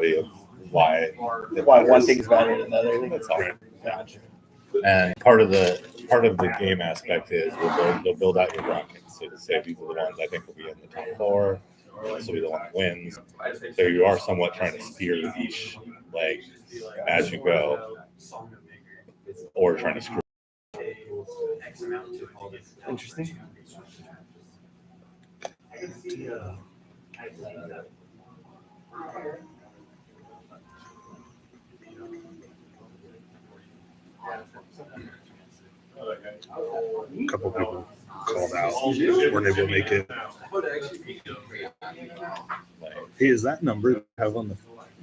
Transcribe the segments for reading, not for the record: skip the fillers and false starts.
of why Why one thing's better than the other. That's all. Right. Gotcha. And part of the game aspect is they'll build out your brackets. So to say these are the ones I think will be in the top four. This will be the one that wins. So you are somewhat trying to steer each leg as you go, or trying to screw. Interesting. A couple people called out, weren't able to make it. Hey, is that number you have on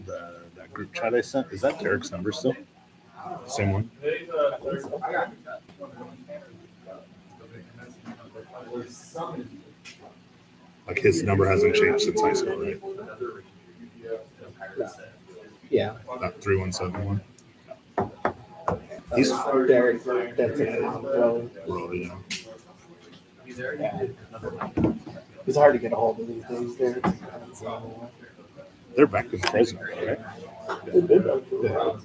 that group chat I sent? Is that Tarek's number still? Same one? Like his number hasn't changed since high school, right? Yeah. That 3171. He's Derek. That's it. Bro. Well, yeah. Yeah. It's hard to get a hold of these days, Derek. They're back in Fresno, right? Yeah.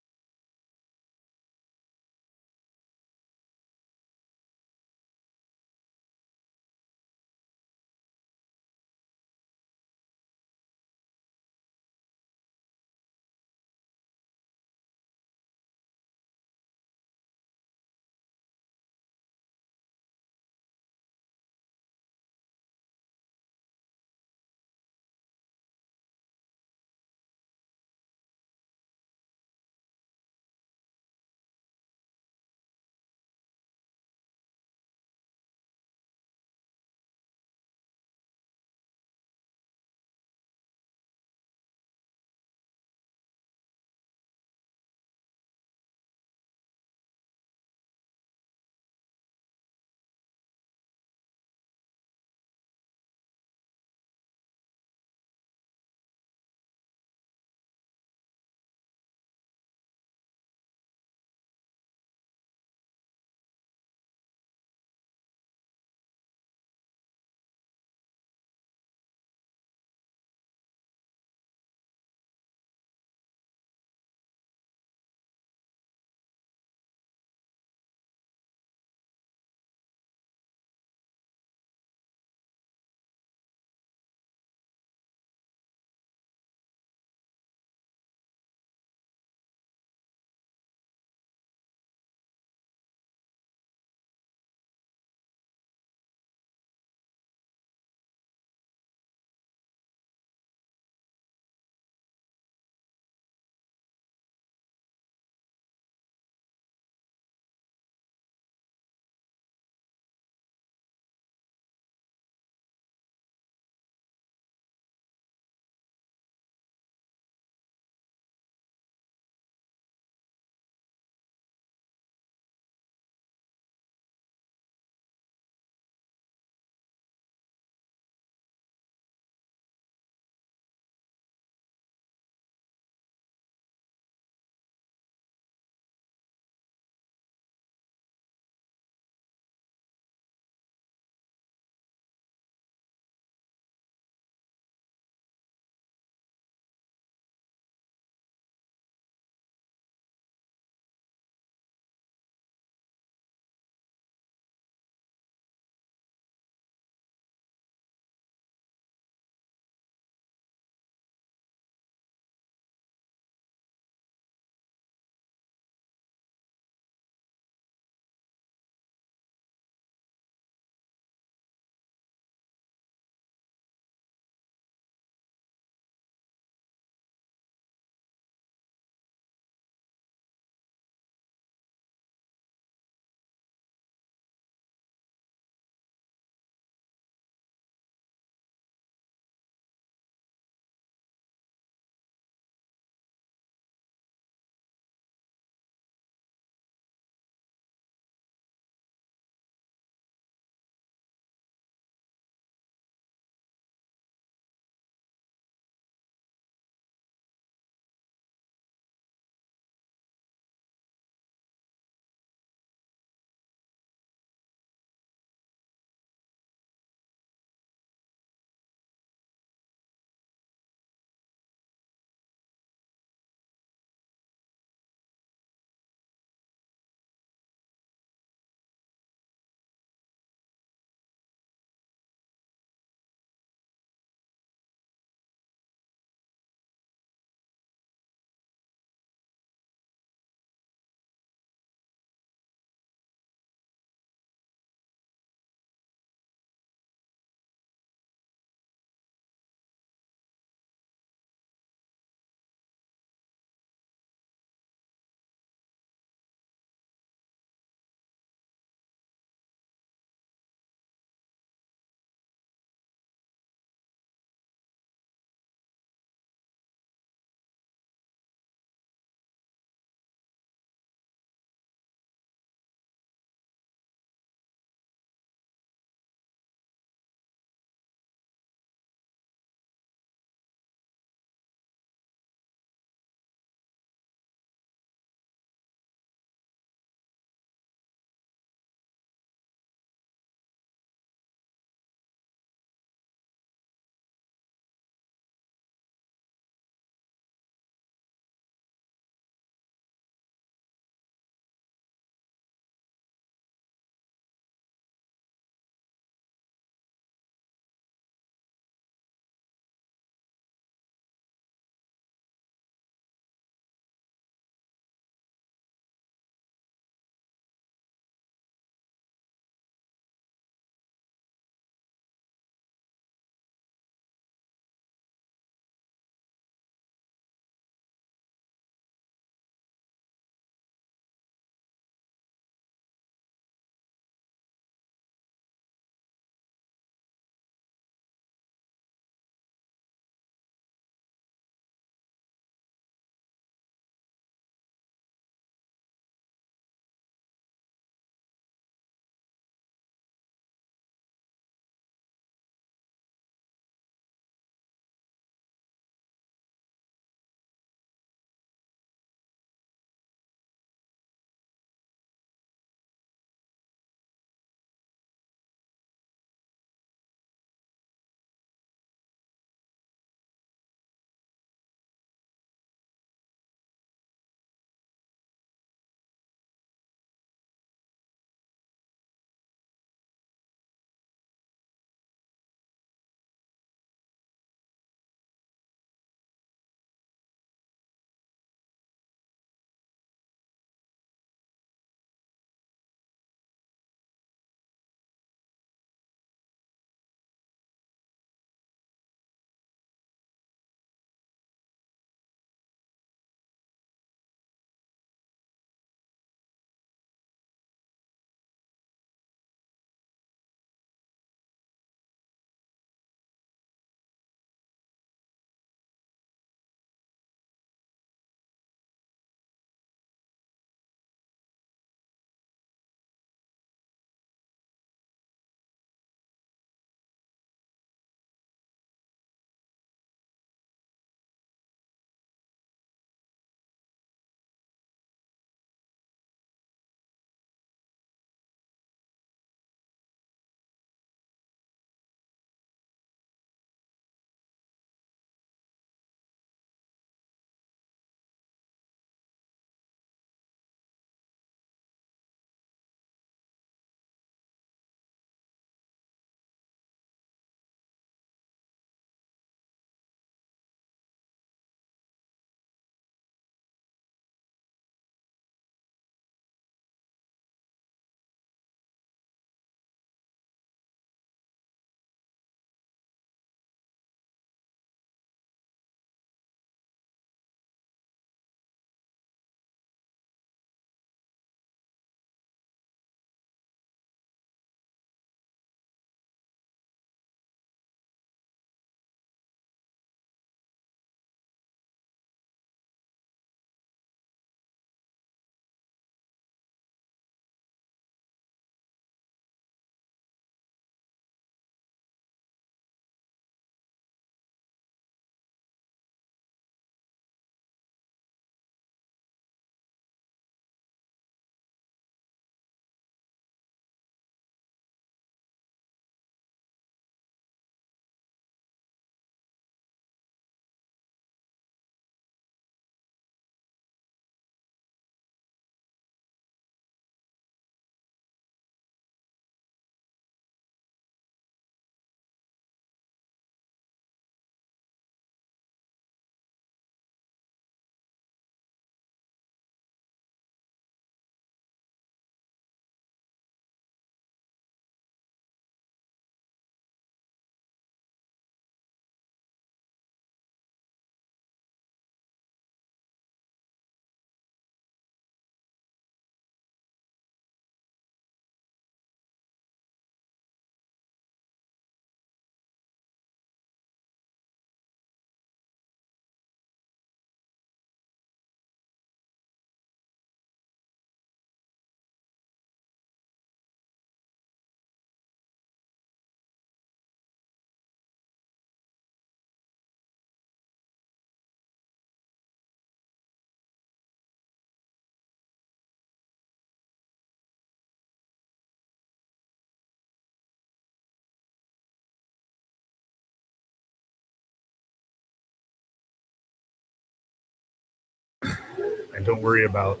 And don't worry about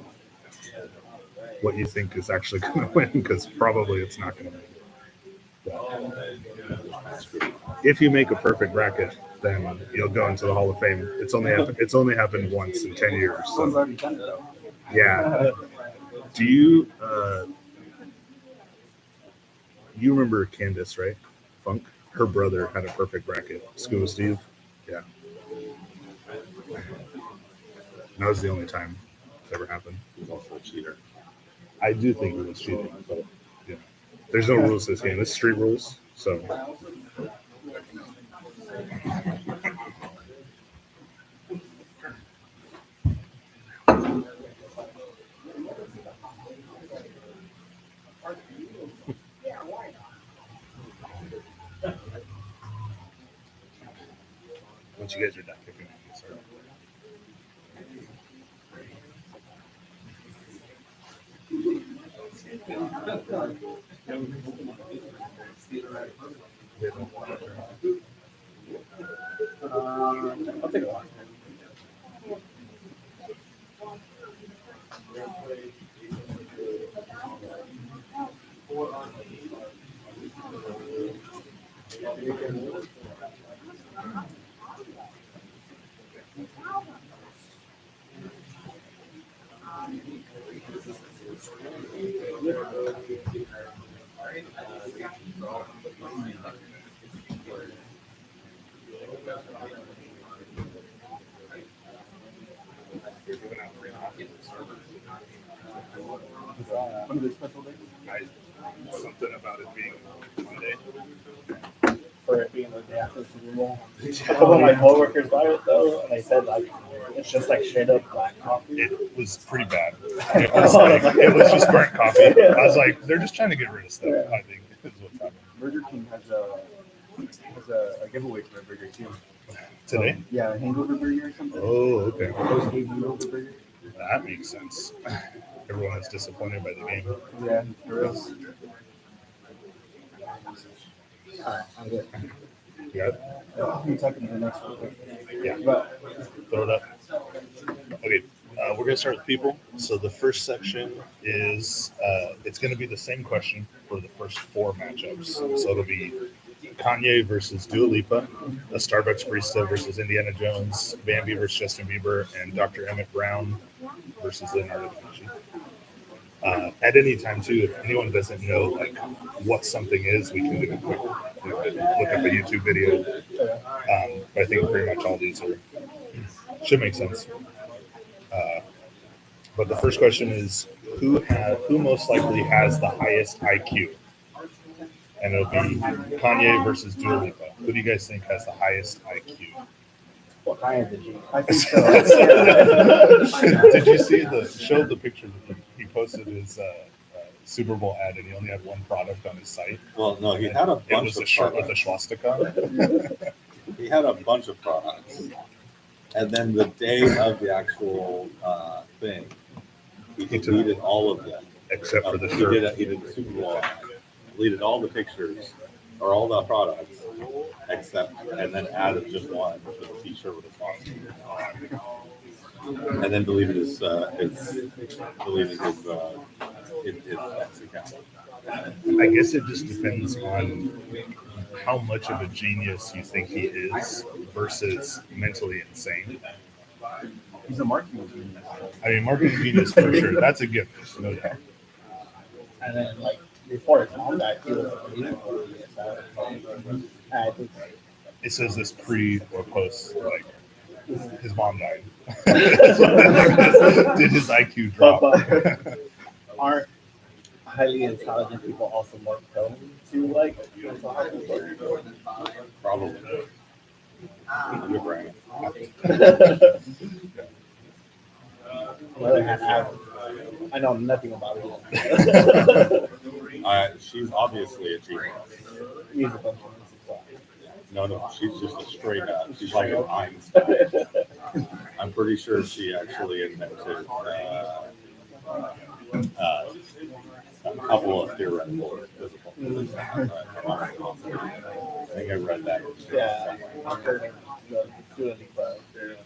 what you think is actually going to win, because probably it's not going to win. If you make a perfect bracket, then you'll go into the Hall of Fame. It's only happened once in 10 years. Someone's So already done it though. yeah. Do you you remember Candace, right? Funk. Her brother had a perfect bracket. Scuba Steve. Yeah. That was the only time it's ever happened. He's also a cheater. I do think it was cheating, but you know, there's no rules to this game. It's street rules. So once you guys are done kicking, sorry. I'll take a one. One of the special days Something about it being Monday. for it being the day after the Super Bowl. A couple of my coworkers got it though, and they said like it's just like straight up black coffee. It was pretty bad. It was just burnt coffee. I was like, they're just trying to get rid of stuff. I think is what's happening Burger King has a giveaway for a burger too. today. Yeah, a hangover burger or something. Oh, okay. Post-game hangover burger. That makes sense. Everyone is disappointed by the game. Yeah, for real. Alright, I'm good. Yeah, I'm talking to the next one. yeah. But Throw it up. Okay, we're gonna start with people. So the first section is it's gonna be the same question for the first 4 matchups. So it'll be Kanye versus Dua Lipa, a Starbucks barista versus Indiana Jones, Bambi versus Justin Bieber, and Dr. Emmett Brown versus Leonardo da Vinci. At any time too, if anyone doesn't know like what something is, we can do a quick look up a YouTube video. But I think pretty much all these should make sense. But the first question is who most likely has the highest IQ? And it'll be Kanye versus Dua Lipa. Who do you guys think has the highest IQ? what kind did you? I think so. Did you see showed the picture that he posted his Super Bowl ad and he only had one product on his site? Well, no, he had a It bunch was of a shirt with a products. swastika. He had a bunch of products, and then the day of the actual thing, he deleted all of them. Except for the He shirt. did the Super Bowl ad, deleted all the pictures or all the products, and then added just one, which was a T-shirt with a swastika. And then deleted his X account. I guess it just depends on how much of a genius you think he is versus mentally insane. He's a marketing genius. I mean, marketing genius for sure. That's a gift. No doubt. And then like before his mom died, he was a musical genius. I think It says this pre or post, like his mom died. Did his IQ drop? But aren't highly intelligent people also more prone to like mental health disorders? Probably. Good brain. On the other hand, I know nothing about it. She's obviously a genius. He's a bunch of No, she's just a straight up. She's like an Einstein. I'm pretty sure she actually invented a couple of theoretical physical physics. I think I read that. yeah, I've heard of the Dua Lipa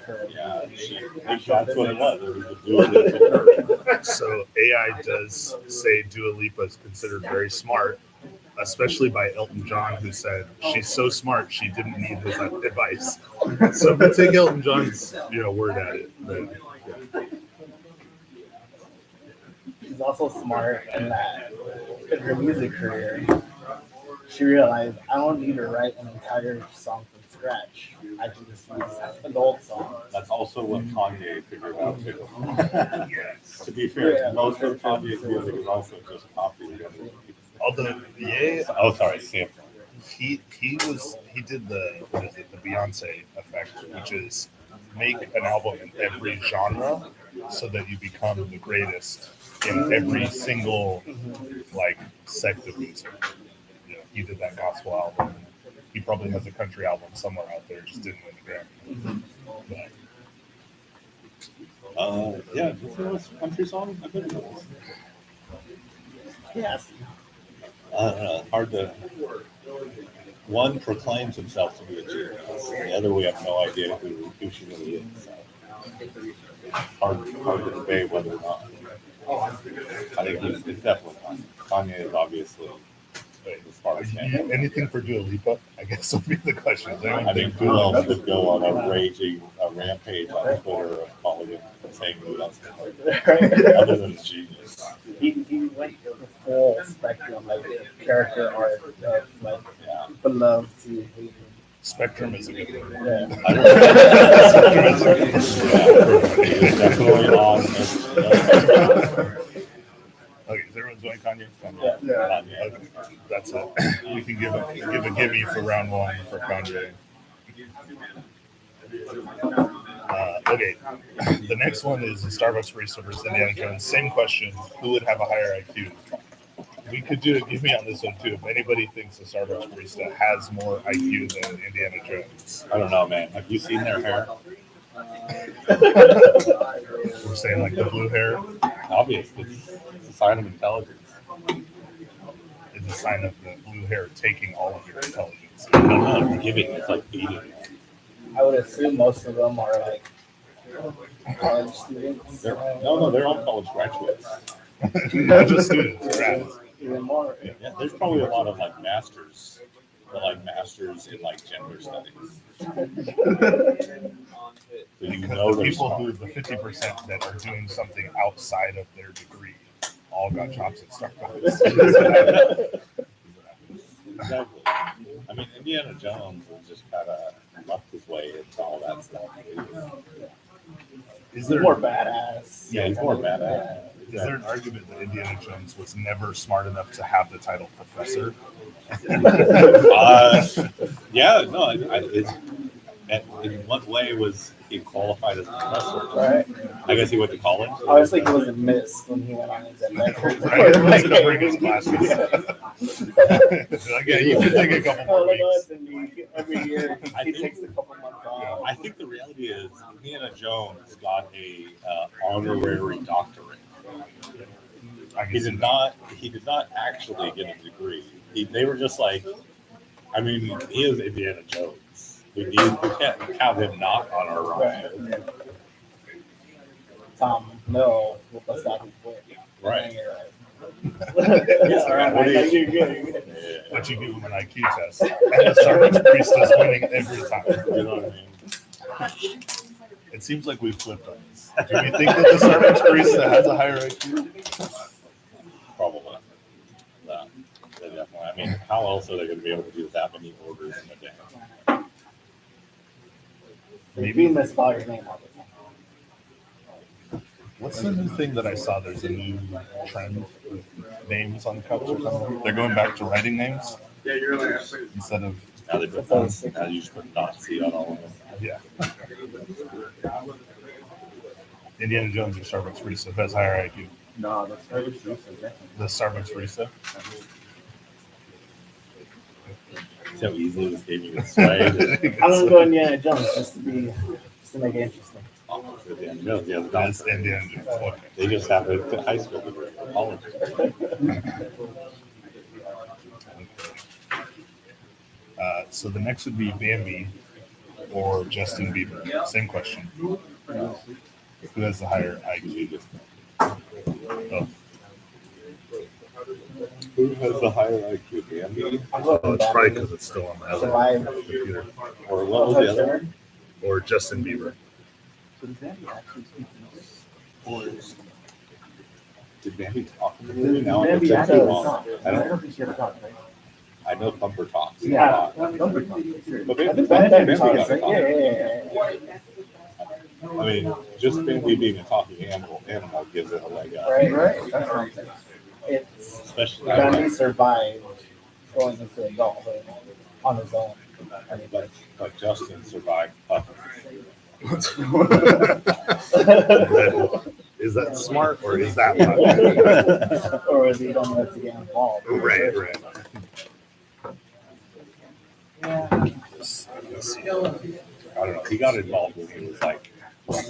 curve. Yeah, that's what it was. It was a Dua Lipa. So AI does say Dua Lipa is considered very smart, especially by Elton John, who said she's so smart she didn't need his advice. So if we take Elton John's word at it, then She's also smart in that in her music career, she realized I don't need to write an entire song from scratch. I can just use an old song. That's also what Kanye figured out too. yes. To be fair, Yeah. most of Kanye's music is also just copied. Although Oh, sorry, sample. he did the Beyonce effect, which is make an album in every genre so that you become the greatest in every single like sect of music. He did that gospel album. He probably has a country album somewhere out there, just didn't win the Grammy. Yeah, do you think it was a country song? I think it was. Yes. Hard to. One proclaims himself to be a genius, and the other we have no idea who she really is. So. Hard to debate whether or not. I think it's definitely Kanye. Kanye is obviously the smartest man. Anything for Dua Lipa, I guess would be the question. I think who else could go on a rampage on Twitter of calling him saying who else other than genius. He went the full spectrum, like character art of like beloved to hated. Spectrum is a good word. Yeah. Spectrum is a good word. It's definitely on this. Okay, is everyone going Kanye? Yeah. Kanye. Okay, that's it. We can give a gimme for round one for Kanye. Okay, the next one is the Starbucks barista versus Indiana Jones. Same question: who would have a higher IQ? We could do a gimme on this one too. If anybody thinks the Starbucks barista has more IQ than Indiana Jones, I don't know, man. Have you seen their hair? we're saying like the blue hair Obvious. It's a sign of intelligence. is a sign of the blue hair taking all of your intelligence. I don't know. It's giving. It's like feeding. I would assume most of them are like college students. No, they're all college graduates. Not just students, grads. Even more. Yeah, there's probably a lot of like masters, but like masters in like gender studies. So you know The they're people smart. who, the 50% that are doing something outside of their degree, all got jobs at Starbucks. Exactly. I mean, Indiana Jones was just kind of lucked his way into all that stuff. Is He's there more badass. Yeah, he's more badass. Is there an argument that Indiana Jones was never smart enough to have the title professor? Yeah, no, in what way was he qualified as a professor? Right. I guess he went to college. Obviously, he was a miss when he went on his adventure. Right, he wasn't to bring his classes. Like, yeah, you can take a couple Oh, more like weeks. us, and every year he takes a couple months off. I think the reality is Indiana Jones got a honorary doctorate. I He guess did not actually get a degree. They were just like, I mean, he is Indiana Jones. We can't count him not on our roster. Right. Tom, no, let's not be quick. Right. Yeah, all right, What do you- you're good. You're good. Yeah. but you give him an IQ test, and the Starbucks barista is winning every time. You know what I mean? It seems like we've flipped on this. Do we think that the Starbucks barista has a higher IQ? Probably. No, they definitely. I mean, how else are they going to be able to do that many orders in a day? Maybe misspell your name all the time. What's the new thing that I saw? There's a new trend with names on cups or something. They're going back to writing names instead of Now they put now you just put .c on all of them. yeah. Indiana Jones or Starbucks barista who has higher IQ. No, that's very true. The Starbucks barista. See how easily this game gets swayed. I'm gonna go Indiana Jones just to make it interesting. Oh, it's Indiana Jones. He has a That's doctorate. Indiana Jones. Okay. They just have a high school degree or college degree. So the next would be Bambi or Justin Bieber? Same question. Who has the higher IQ? Oh, Who has the higher IQ? Bambi? I'm going with it's probably Bambi. because it's still on the Survive. computer. Or what was the other one? Or Justin Bieber. So does Bambi actually speak English? Or Did Bambi talk in the movie? Now I'm Bambi too actually long. talks? I I don't. don't think she ever talks, right? I know Thumper talks. Yeah, Thumper talks, sure. But I Bambi, think Bambi Bambi talks, got right? talk. Yeah. I mean, just Bambi being a talking animal gives it a leg up. Right. Right? That's what I'm saying. It's Especially Bambi survived going into adulthood on his own. I mean, but Justin survived Puffin. Is that smart or is that or is he don't want to get involved? right? Let's see. I don't know. He got involved when he was like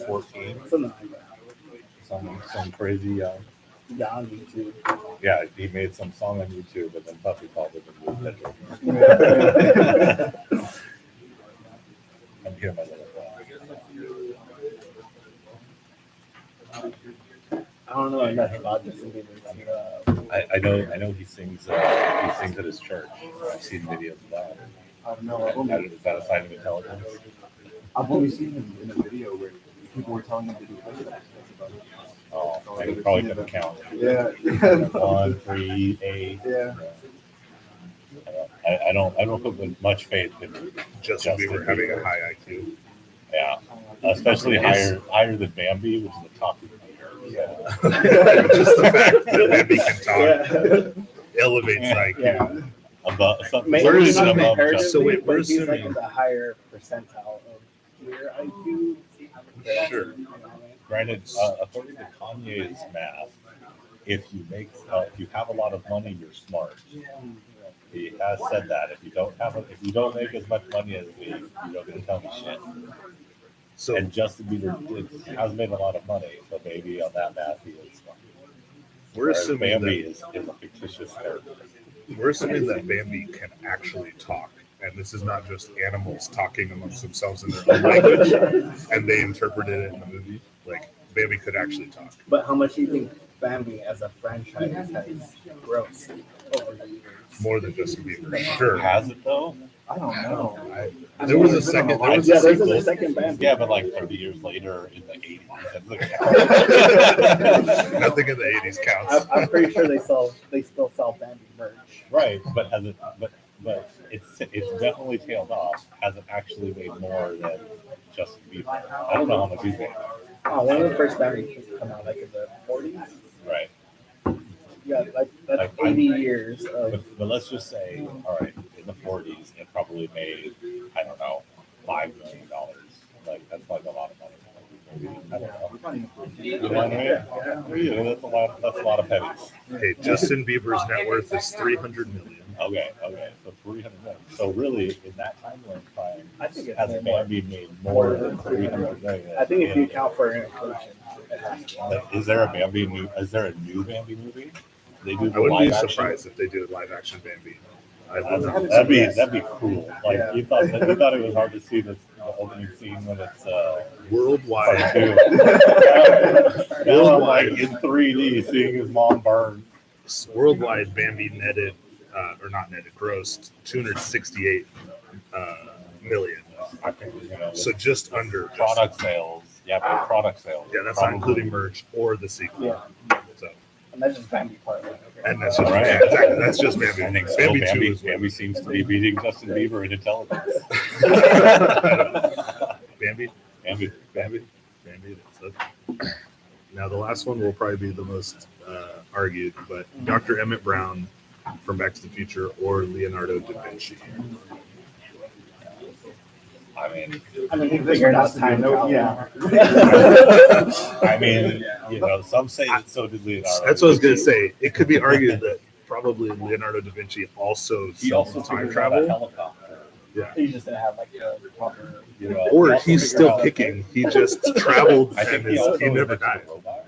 14. Something like that. Some crazy. Yeah, on YouTube. Yeah, he made some song on YouTube, and then Puffy called him and moved it. I'm here, my little I don't know enough about Justin Bieber. I know he sings at his church. I've seen videos of that. I don't know. Is that a sign of intelligence? I've only seen him in a video where people were telling him to do push-ups. That's about it. Oh, I probably couldn't count. Yeah. 1, 3, 8. Yeah. I don't put much faith in Justin Bieber having a high IQ. Yeah, especially higher than Bambi, which is the top. Yeah. Just the fact that Bambi can talk elevates IQ. Yeah. Above, something Maybe We're he's something not assuming- above comparatively, Justin. So wait, we're but he's like assuming- in the higher percentile of your IQ. Sure. You know what I mean? Granted, according to Kanye's math, if you have a lot of money, you're smart. He has said that if you don't make as much money as me, you don't get to tell me shit. So And Justin Bieber has made a lot of money, so maybe on that math he is smart. we're Whereas assuming Bambi that is a fictitious character. we're assuming that Bambi can actually talk, and this is not just animals talking amongst themselves in their own language, and they interpreted it in the movie. Like Bambi could actually talk. But how much do you think Bambi as a franchise has grossed over the years? More than Justin Bieber, sure. Has it though? I don't know. There was a second. There was a Yeah, there's sequel. a second Bambi. Yeah, but like 30 years later in the 80s. Nothing in the 80s counts. I'm pretty sure they still sell Bambi merch. Right, but has it? But it's definitely tailed off. Has it actually made more than Justin Bieber? I don't know how much he's made. Oh, when did the first Bambi come out? Like in the 40s? Right, Yeah, like that's Like, 80 years of. but let's just say, all right, in the 40s, it probably made I don't know $5 million. Like that's like a lot of money. Maybe, I don't know. You know what I mean? Yeah, that's a lot of pennies. Hey, Justin Bieber's net worth is $300 million. Okay, so 300 million. So really, in that timeline, I think it's has made more. Bambi made more than 300 million? I think if you account for inflation, it has to. Like, is there a new Bambi movie? They do I the wouldn't be live action. surprised if they do a live action Bambi. I would not. That'd be cool. Like Yeah. you thought it was hard to see the opening scene when it's part Worldwide. 2. Now I'm like in 3D seeing his mom burn. Worldwide Bambi netted, or not netted, grossed 268 million. I think So just under. product sales. Yeah, but product sales. Yeah, that's not Probably. including merch or the sequel. Yeah. So, And that's just Bambi part. Right? and that's just, Right. yeah, exactly, that's just Bambi. I think still Bambi 2 Bambi, is Bambi seems to be beating Justin Bieber in intelligence. Bambi. Bambi. Bambi. Bambi. That's it. Now the last one will probably be the most argued, but Dr. Emmett Brown from Back to the Future or Leonardo da Vinci. I mean, he figured out time travel. Yeah. I mean, some say that so did Leonardo. That's what I was gonna say. It could be argued that probably Leonardo da Vinci also He saw also time figured out a travel, helicopter. He just didn't have like the proper. or He also he's figured still out- kicking. He just traveled I think and he never invented died. a robot.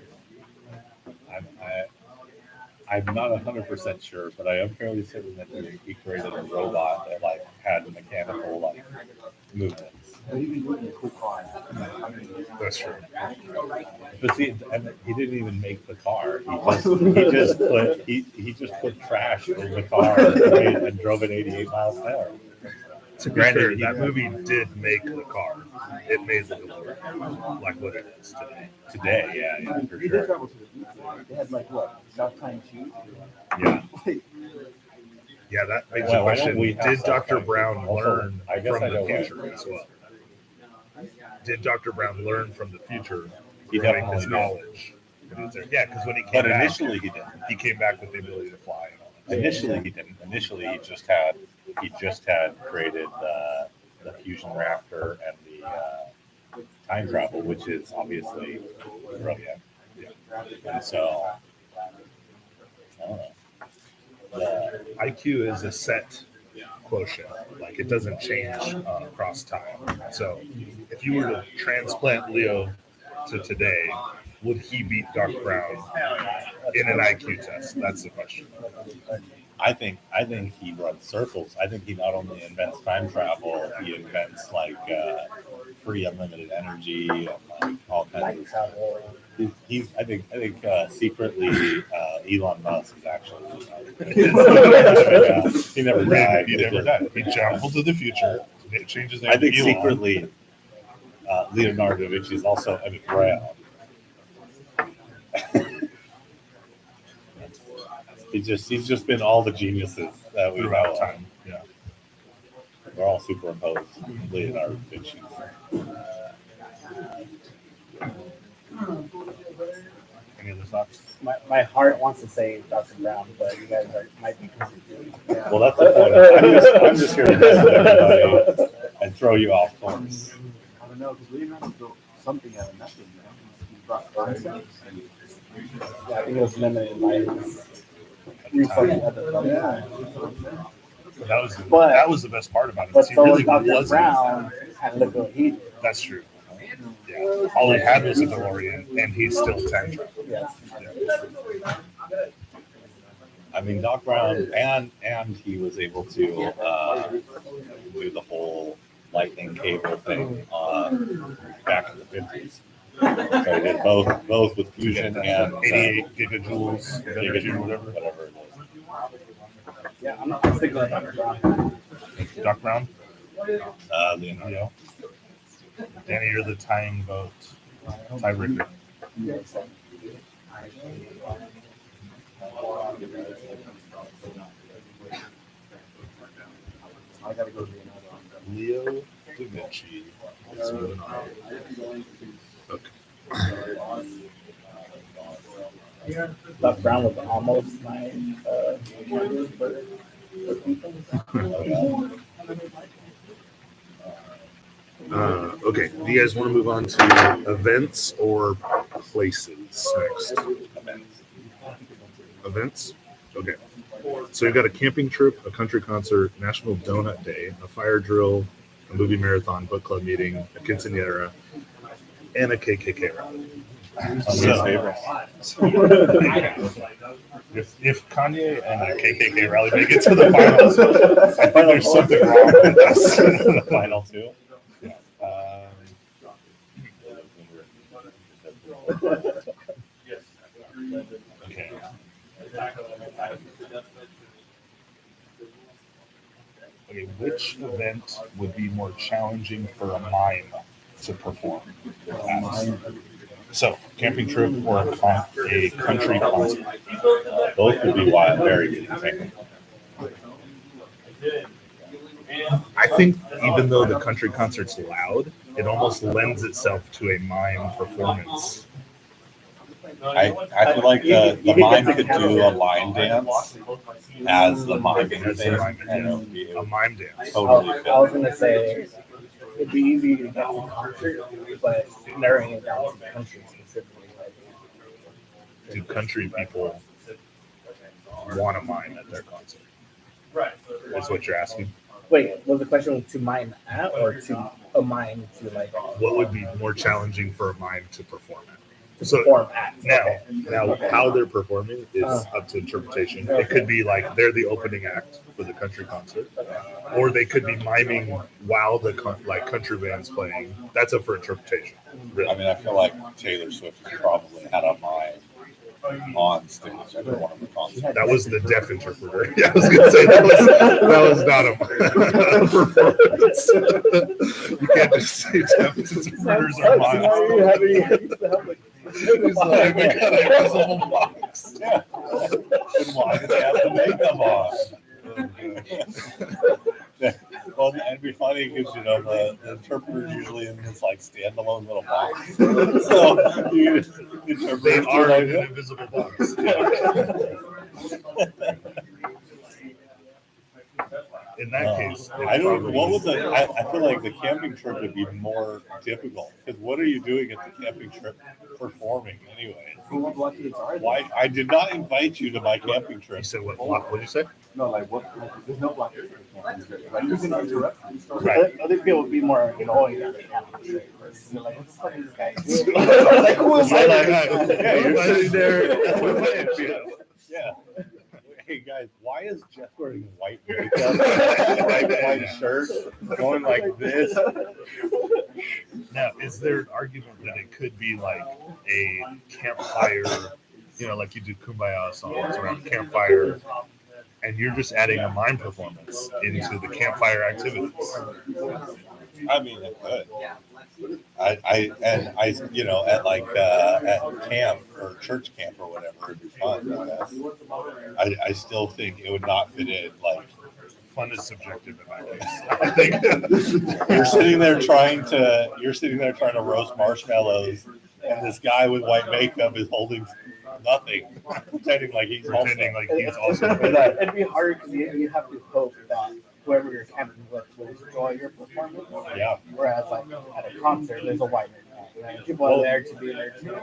I'm not 100% sure, but I am fairly certain that he created a robot that like had mechanical like movements. But he can do it in a cool car. That's true. But see, and he didn't even make the car. He just put trash in the car and drove it 88 miles an hour. To be Granted, fair, he- that movie did make the car. It made the DeLorean like what it is today. Today, yeah, for He did sure. travel to the future. They had like what? South Time Cheese? Yeah. Yeah, that begs Well, the why don't question: we have did some Dr. kind of- Brown also, learn I guess from I the know why. future as well? Did Dr. Brown learn from the future? He from definitely his did. knowledge. When he was there? Yeah, because when he came But back, initially he didn't. he came back with the ability to fly. And all that. Initially he didn't. Initially he just had created the fusion reactor and the time travel, which is obviously brilliant. And so I don't know. The- IQ is a set quotient, like it doesn't change across time. So, if you were to transplant Leo to today, would he beat Doc Brown in an IQ test? That's the question. I think he runs circles. I think he not only invents time travel, he invents like free unlimited energy and like all kinds Like of stuff. travel. He's I think secretly Elon Musk is actually he never died. He never died. He traveled to the future. It changes. I think Elon. secretly Leonardo da Vinci is also Brown. he's just been all the geniuses that we throughout know. time. Yeah. They're all superimposed Leonardo da Vinci. Any other thoughts? My heart wants to say Dr. Brown, but you guys might be confused. Well, that's the point. I'm just here to mess with everybody and throw you off course. I don't know, because Leonardo built something out of nothing, man. He brought concepts and Yeah, I think it was limited by his research at the time. That was the best part about it. But He so really was Dr. wasn't. Brown, and look what he did. That's true. Yeah. All he had was a DeLorean, and he's still time traveling. Yes. I mean, Doc Brown, and he was able to do the whole lightning cable thing back in the 50s. So he did both with fusion and 88 gigajoules, energy, whatever. whatever it is. Yeah, I'm sticking with Dr. Brown. Doc Brown, Leonardo. Danny, you're the tying vote. Tiebreaker. I gotta go to Leonardo. Leo da Vinci. It's Leonardo. Okay. Dr. Brown was almost my candidate for people. Okay. Do you guys want to move on to events or places next? Events? Okay. So we've got a camping trip, a country concert, National Donut Day, a fire drill, a movie marathon, book club meeting, a quinceañera, and a KKK rally. If Kanye and a KKK rally make it to the finals, I think there's something wrong with us. The final two. Okay. Okay, which event would be more challenging for a mime to perform at? So, camping trip or a country concert? Both would be very entertaining. I think even though the country concert's loud, it almost lends itself to a mime performance. I feel like the mime could do a line dance as the mime As thing, a mime, and it would be a mime dance. I totally was fit. gonna say it'd be easy to get to concert, but narrowing it down to country specifically. Do country people want a mime at their concert? Is what you're asking. Wait, was the question to mime at or to a mime to like? What would be more challenging for a mime to perform at? So Perform acts. now, Okay. now how they're performing is up to interpretation. It could be like they're the opening act for the country concert, or they could be miming while the like country band's playing. That's up for interpretation. Really. I mean, I feel like Taylor Swift probably had a mime on stage at one of the concerts. That was the deaf interpreter. Yeah, I was gonna say that was not a performance. You can't just say deaf interpreters are mimes. He's like, we got an invisible box. Yeah. And why did they have to make them on? Well, it'd be funny because the interpreter's usually in this like standalone little box. So you interpret They are like in an invisible box. In that case, I don't. What would I feel like the camping trip would be more difficult because what are you doing at the camping trip performing anyway? What block kids are there? Why I did not invite you to my camping trip. You said what? What did you say? No, like what? There's no block kids. Like who's gonna interrupt? Right. Other people would be more annoying at the camping trip. You're like, what the fuck is this guy doing? Like, who is Yeah, you're that? sitting there. Yeah. Hey guys, why is Jeff wearing white makeup, white shirt, going like this? Now, is there an argument that it could be like a campfire, like you do kumbaya songs around a campfire, and you're just adding a mime performance into the campfire activities? I mean, it could. At like at camp or church camp or whatever, it'd be fun. I still think it would not fit in. Like, Fun is subjective in that case. I think you're sitting there trying to roast marshmallows, and this guy with white makeup is holding nothing, pretending like he's also. It'd be hard because you have to hope that whoever you're camping with will enjoy your performance. Yeah. Whereas like at a concert, there's a white man. People are there to be there too.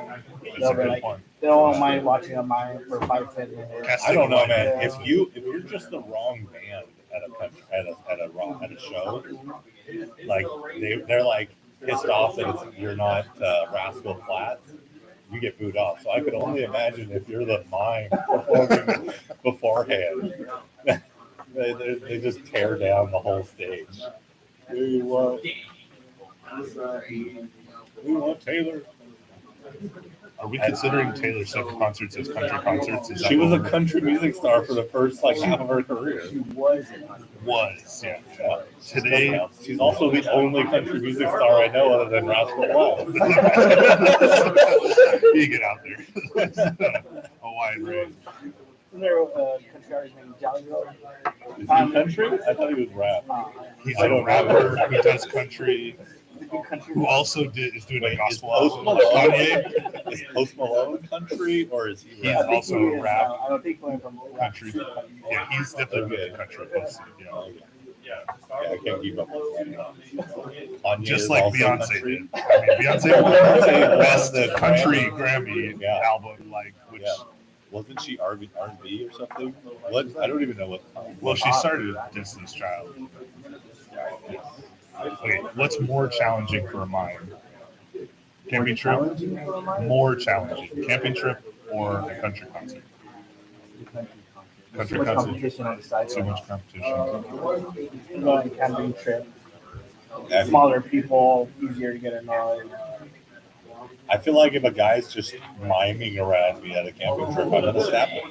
That's a good point. They don't mind watching a mime for 5-10 minutes. I don't know, man. If you're just the wrong band at a show, like they're like pissed off that you're not Rascal Flatts, you get booed off. So I could only imagine if you're the mime performing beforehand, they just tear down the whole stage. We want Taylor. Are we considering Taylor Swift concerts as country concerts? Is She that was a what country music star for the first half of her career. was, yeah. Yeah. Today, She's also the only country music star I know other than Rascal Flatts. you get out there. A wide range. Isn't there a country artist named Jolly Roll? Is he country? I thought he was rap. He's I a don't rapper know. who does country, Country who also is doing a Wait, is gospel Post album. Malone, Kanye, is Post Malone country or is he He's rap? also he is, rap. I don't think going from rap Country. to Yeah, he's definitely with the country. Yeah, I can't keep up with that. Kanye Just is like also Beyonce country. did. I mean, Beyonce won Beyonce best won the country Grammy. Grammy Yeah. album, which, Yeah. Wasn't she R&B or something? What? I don't even know what. well, she started Destiny's Child. Okay, what's more challenging for a mime? Camping trip? More challenging. Camping trip or a country concert? Country Too much concert. competition on the side. Too much competition. going camping trip. I mean, Smaller people, easier to get annoyed. I feel like if a guy's just miming around me at a camping trip, I'm gonna snap him.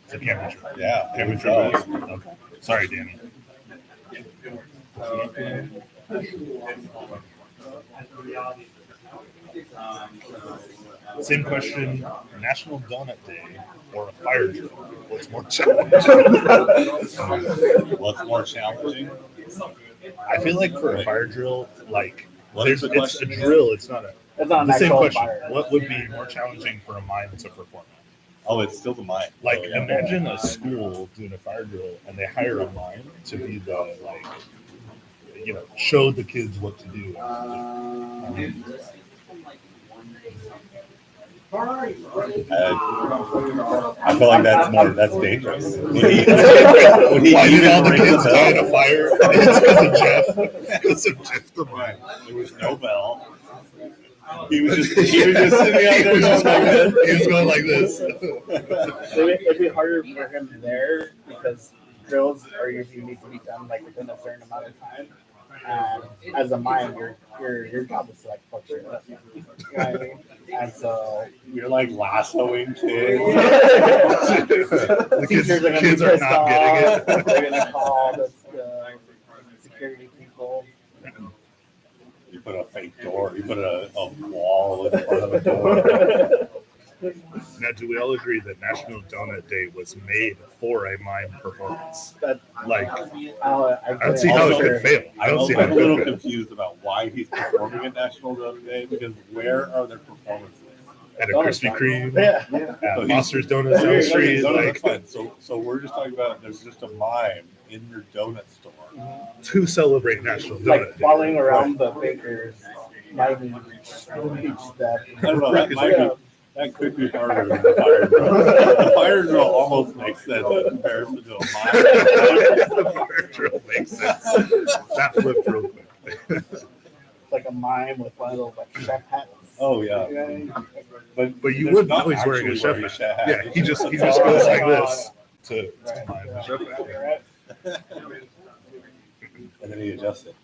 It's a camping trip. Yeah, Camping so, trip. Okay. Sorry, Danny. Same question: National Donut Day or a fire drill? What's more challenging? What's more challenging? I feel like for a fire drill, What is it's the a question again? drill. It's not a. It's not an The same actual question. fire. What would be more challenging for a mime to perform? Oh, it's still the mime. Like, Oh, yeah. imagine a school doing a fire drill and they hire a mime to be the, show the kids what to do. I feel like that's dangerous. When he Why did even all the rings kids the die in bell, a fire? It's because of Jeff. Because of Jeff the mime. there was no bell. He was just sitting out there he was going like this. It'd be harder for him there because drills are usually need to be done like within a certain amount of time. And as a mime, your job is to like fuck shit up. You know what I mean? And so You're like lassoing kids. The teachers are gonna kids be are pissed not off. getting it. They're gonna call the security people. You put a fake door. You put a wall in front of the door. Now, do we all agree that National Donut Day was made for a mime performance? But Like, I don't see how it Also, could fail. I don't see how I'm it a little could fail. confused about why he's performing at National Donut Day because where are their performances? At a Krispy Kreme, Yeah. at Foster's Donuts down the street, No, like that's fine. So we're just talking about there's just a mime in your donut store. to celebrate National Like Donut Day. following around the bakers, miming each step. I don't know. That could be harder than the fire drill. The fire drill almost makes sense in comparison to a mime. The fire drill makes sense. That flipped real quick. Like a mime with one of those like chef hats. Oh yeah, But you there's would not know he's wearing a actually chef wearing hat. hat. Yeah, he just That's goes all. like this to Right. mime the chef hat. Right. And then he adjusts it.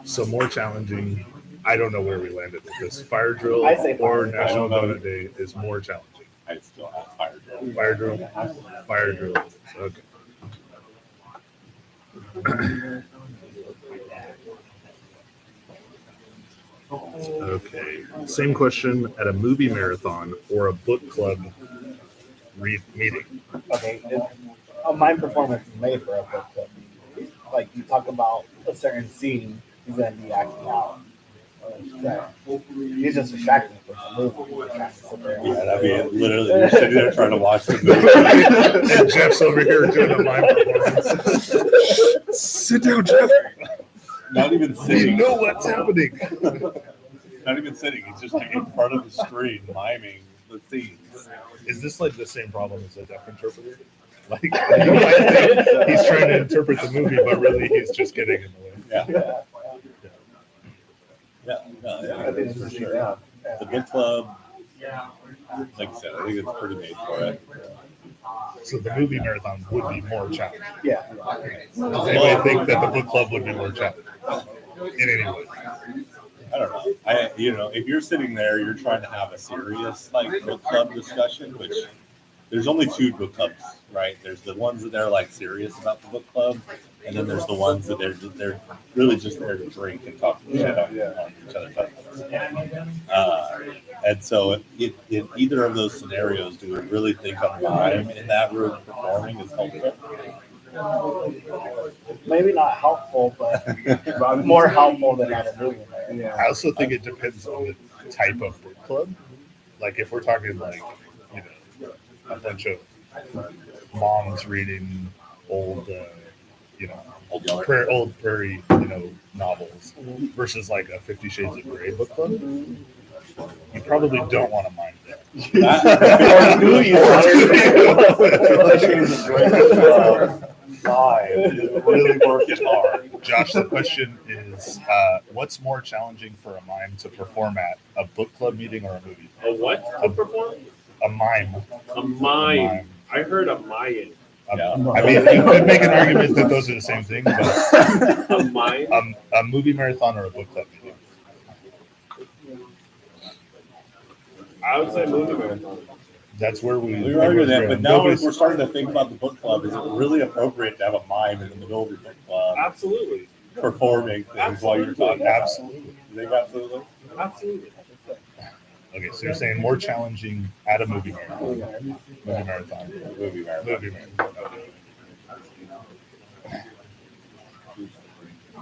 So more challenging. I don't know where we landed with this. Fire drill I say or fire. National I don't know. Donut Day is more challenging. I still have fire drill. Fire drill, fire drill. Okay. Okay. Same question at a movie marathon or a book club meeting. Okay. A mime performance is made for a book club. Like you talk about a certain scene, he's gonna be acting out. He's just distracting for the movie. He's trying to sit there and- Yeah, I mean, literally, you're sitting there trying to watch the movie. And Jeff's over here doing a mime performance. Sit down, Jeff. Not even You sitting. know what's happening. Not even sitting. He's just like in front of the screen miming the scenes. Is this like the same problem as a deaf interpreter? Like you might think he's trying to interpret the movie, but really he's just getting in the way. Yeah. Yeah. Yeah. I think it's for sure. Yeah. The book club, like I said, I think it's pretty made for it. So the movie marathon would be more challenging. Yeah. Does anybody think that the book club would be more challenging in any way? I don't know. If you're sitting there, you're trying to have a serious like book club discussion, which there's only two book clubs, right? There's the ones that they're like serious about the book club, and then there's the ones that they're really just there to drink and talk shit on each other's husbands. And so in either of those scenarios, do we really think a mime in that room performing is helpful? Maybe not helpful, but more helpful than at a movie. I also think it depends on the type of book club. Like if we're talking like, a bunch of moms reading old, old prairie, novels versus like a 50 Shades of Grey book club, you probably don't want to mind that. Or do you? Really working hard. Josh, the question is, what's more challenging for a mime to perform at, a book club meeting or a movie? A what to perform? A mime. A mime. I heard a Mayan. Yeah. I mean, you could make an argument that those are the same thing, but A Mayan? a movie marathon or a book club meeting. I would say movie marathon. That's where we We were arguing that, but now nobody's- we're starting to think about the book club. Is it really appropriate to have a mime in the middle of your book club Absolutely. performing things while you're talking? Absolutely. You think absolutely? Absolutely. Okay, so you're saying more challenging at a movie marathon. Movie marathon. Movie marathon. Movie marathon. Okay.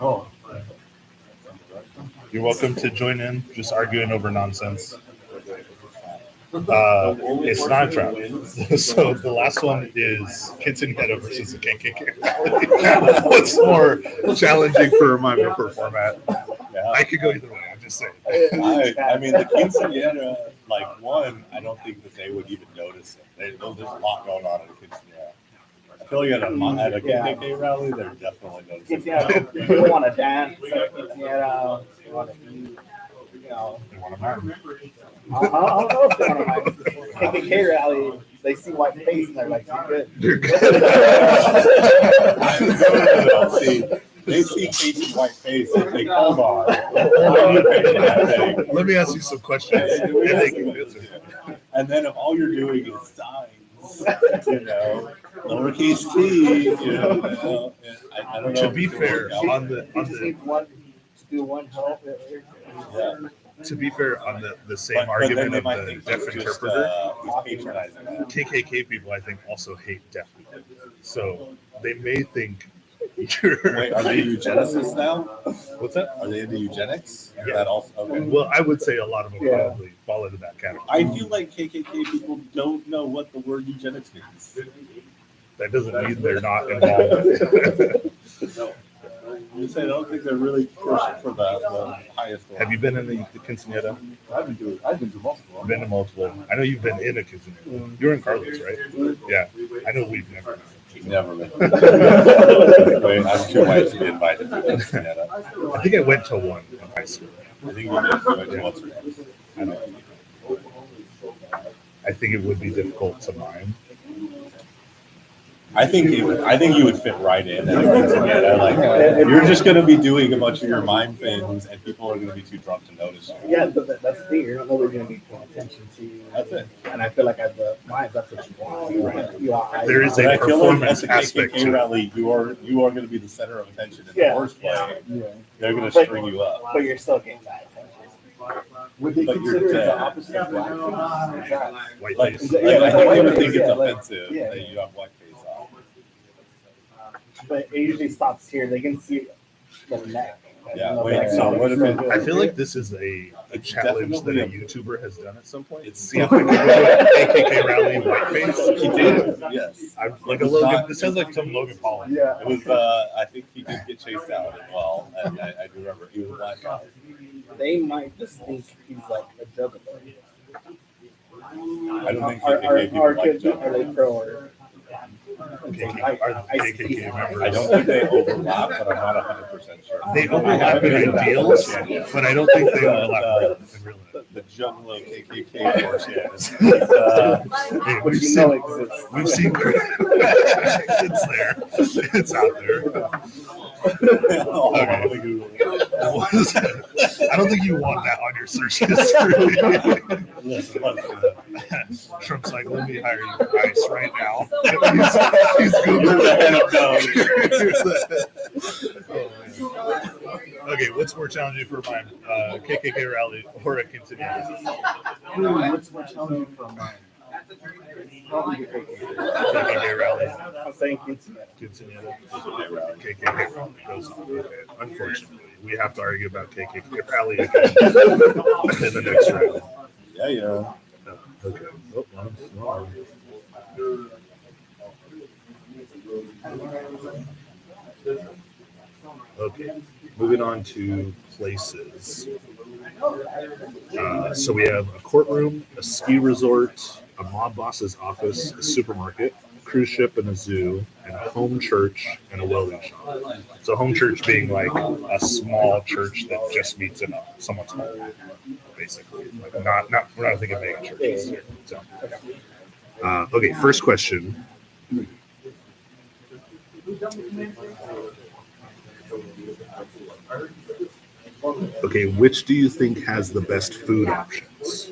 Oh. You're welcome to join in, just arguing over nonsense. It's not a trap. So the last one is Quinceañera versus the KKK. What's more challenging for a mime to perform at? Yeah. I could go either way. I'm just saying. I mean, the quinceañera, like one, I don't think that they would even notice it. There's a lot going on at a quinceañera. I feel like at a KKK rally, they're definitely noticing. Quinceañera, people want to dance at quinceañera, they want to eat, you know. They want to mind. I don't know if they want to mind. KKK rally, they see white face and they're like, you're good. See, they see Casey's white face and they come on. Let me ask you some questions. And they can answer. And then if all you're doing is signs, lowercase t, I don't know. To be fair, on the Do one help. to be fair, on the same But then argument they of might the think deaf he's just, interpreter, he's patronizing them. KKK people I think also hate deaf people. So they may think you're. Wait, are they eugenicists now? What's that? Are they into eugenics? Yeah. That also, okay. Well, I would say a lot of them Yeah. probably fall into that category. I feel like KKK people don't know what the word eugenics means. That doesn't mean they're not involved. I don't think they're really pushing for the highest one. Have you been in the quinceañera? I've been to multiple. Been to multiple. I know you've been in a quinceañera. You're in Carlos, right? Yeah. I know we've never. Never been. Wait, I'm too white to be invited to quinceañera. I think I went to one in high school. I think we did. Went to what's her name? I don't know. I think it would be difficult to mime. I think you would fit right in at a quinceañera. Like you're just going to be doing a bunch of your mime things, and people are going to be too drunk to notice you. Yeah, but that's the thing. You're not really going to be paying attention to you. That's it. And I feel like as a mind, that's what you want. You want There is But a I feel like performance at the aspect KKK to it. rally, you are going to be the center of attention in Yeah. the worst way. Yeah. They're going to But- string you up. but you're still getting that attention. Would they But you're consider it dead. the opposite of blackface? Exactly. Whiteface. Yeah, Like, I like think they would whiteface, think it's yeah, like- offensive yeah. that you have whiteface on. But it usually stops here. They can see the neck. Yeah, And wait, they're so what if it- I feel like this is a It's challenge that a definitely YouTuber has done at some point. It's See if they can go to a KKK rally in whiteface. He did, yes. I'm like a Logan. This sounds like some Logan Paul. Yeah. It was, I think he did get chased out as well. And I do remember he was a black guy. They might just think he's like a juggler. I don't think Are KKK people like kids, are jugglers. they pro or? KKK, are KKK members. I don't think they overlap, but I'm not 100% sure. They overlap in ideals, but I don't think they overlap in real life. The Juggalo KKK force, yeah. Hey, What do you know exists? we've seen it's there. It's out there. Oh, I'm gonna Google it. What is that? I don't think you want that on your search history. Trump's like, let me hire you for ICE right now. He's Googling Okay, what's more challenging for mine? KKK rally or a quinceañera? What's more challenging for mine? Probably the KKK. KKK rally, I'm saying quinceañera. quinceañera, KKK rally goes on. Okay. Unfortunately, we have to argue about KKK rally again in the next round. Yeah, yeah. Okay. Oh, well. Okay, moving on to places. So we have a courtroom, a ski resort, a mob boss's office, a supermarket, cruise ship and a zoo, and a home church and a welding shop. So home church being like a small church that just meets in someone's home, basically. Like we're not thinking mega churches here. So, okay, first question. Okay, which do you think has the best food options?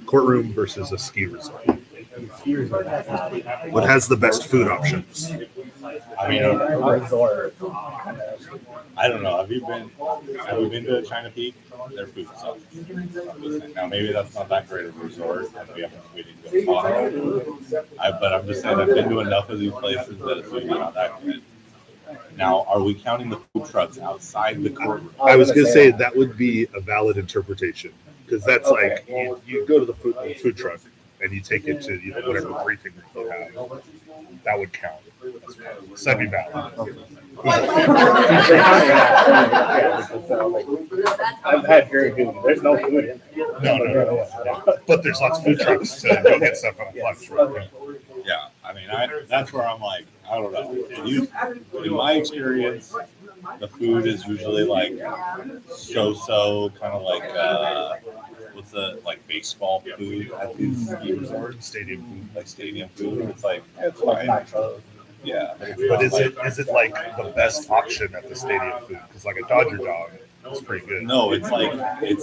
Courtroom versus a ski resort. What has the best food options? I mean, A resort. I don't know. Have you been to China Peak? Their food sucks. Now maybe that's not that great of a resort, and we haven't waited to go to Tahoe. But I'm just saying I've been to enough of these places that it's really not that good. Now, are we counting the food trucks outside the courtroom? I was going to say that would be a valid interpretation because that's like you go to the food truck and you take it to whatever briefing room you have. That would count. So that'd be valid. I've had very good. There's no food in there. No. But there's lots of food trucks to go get stuff on a lunch. Right? Yeah, I I mean, that's where I'm like, I don't know. In my experience, the food is usually like so kind of like what's the like baseball food at these ski resorts, Stadium food. like stadium food. It's like It's like fine. nachos. Yeah, But is it like the best option at the stadium food? Because like a Dodger dog is pretty good. no, it's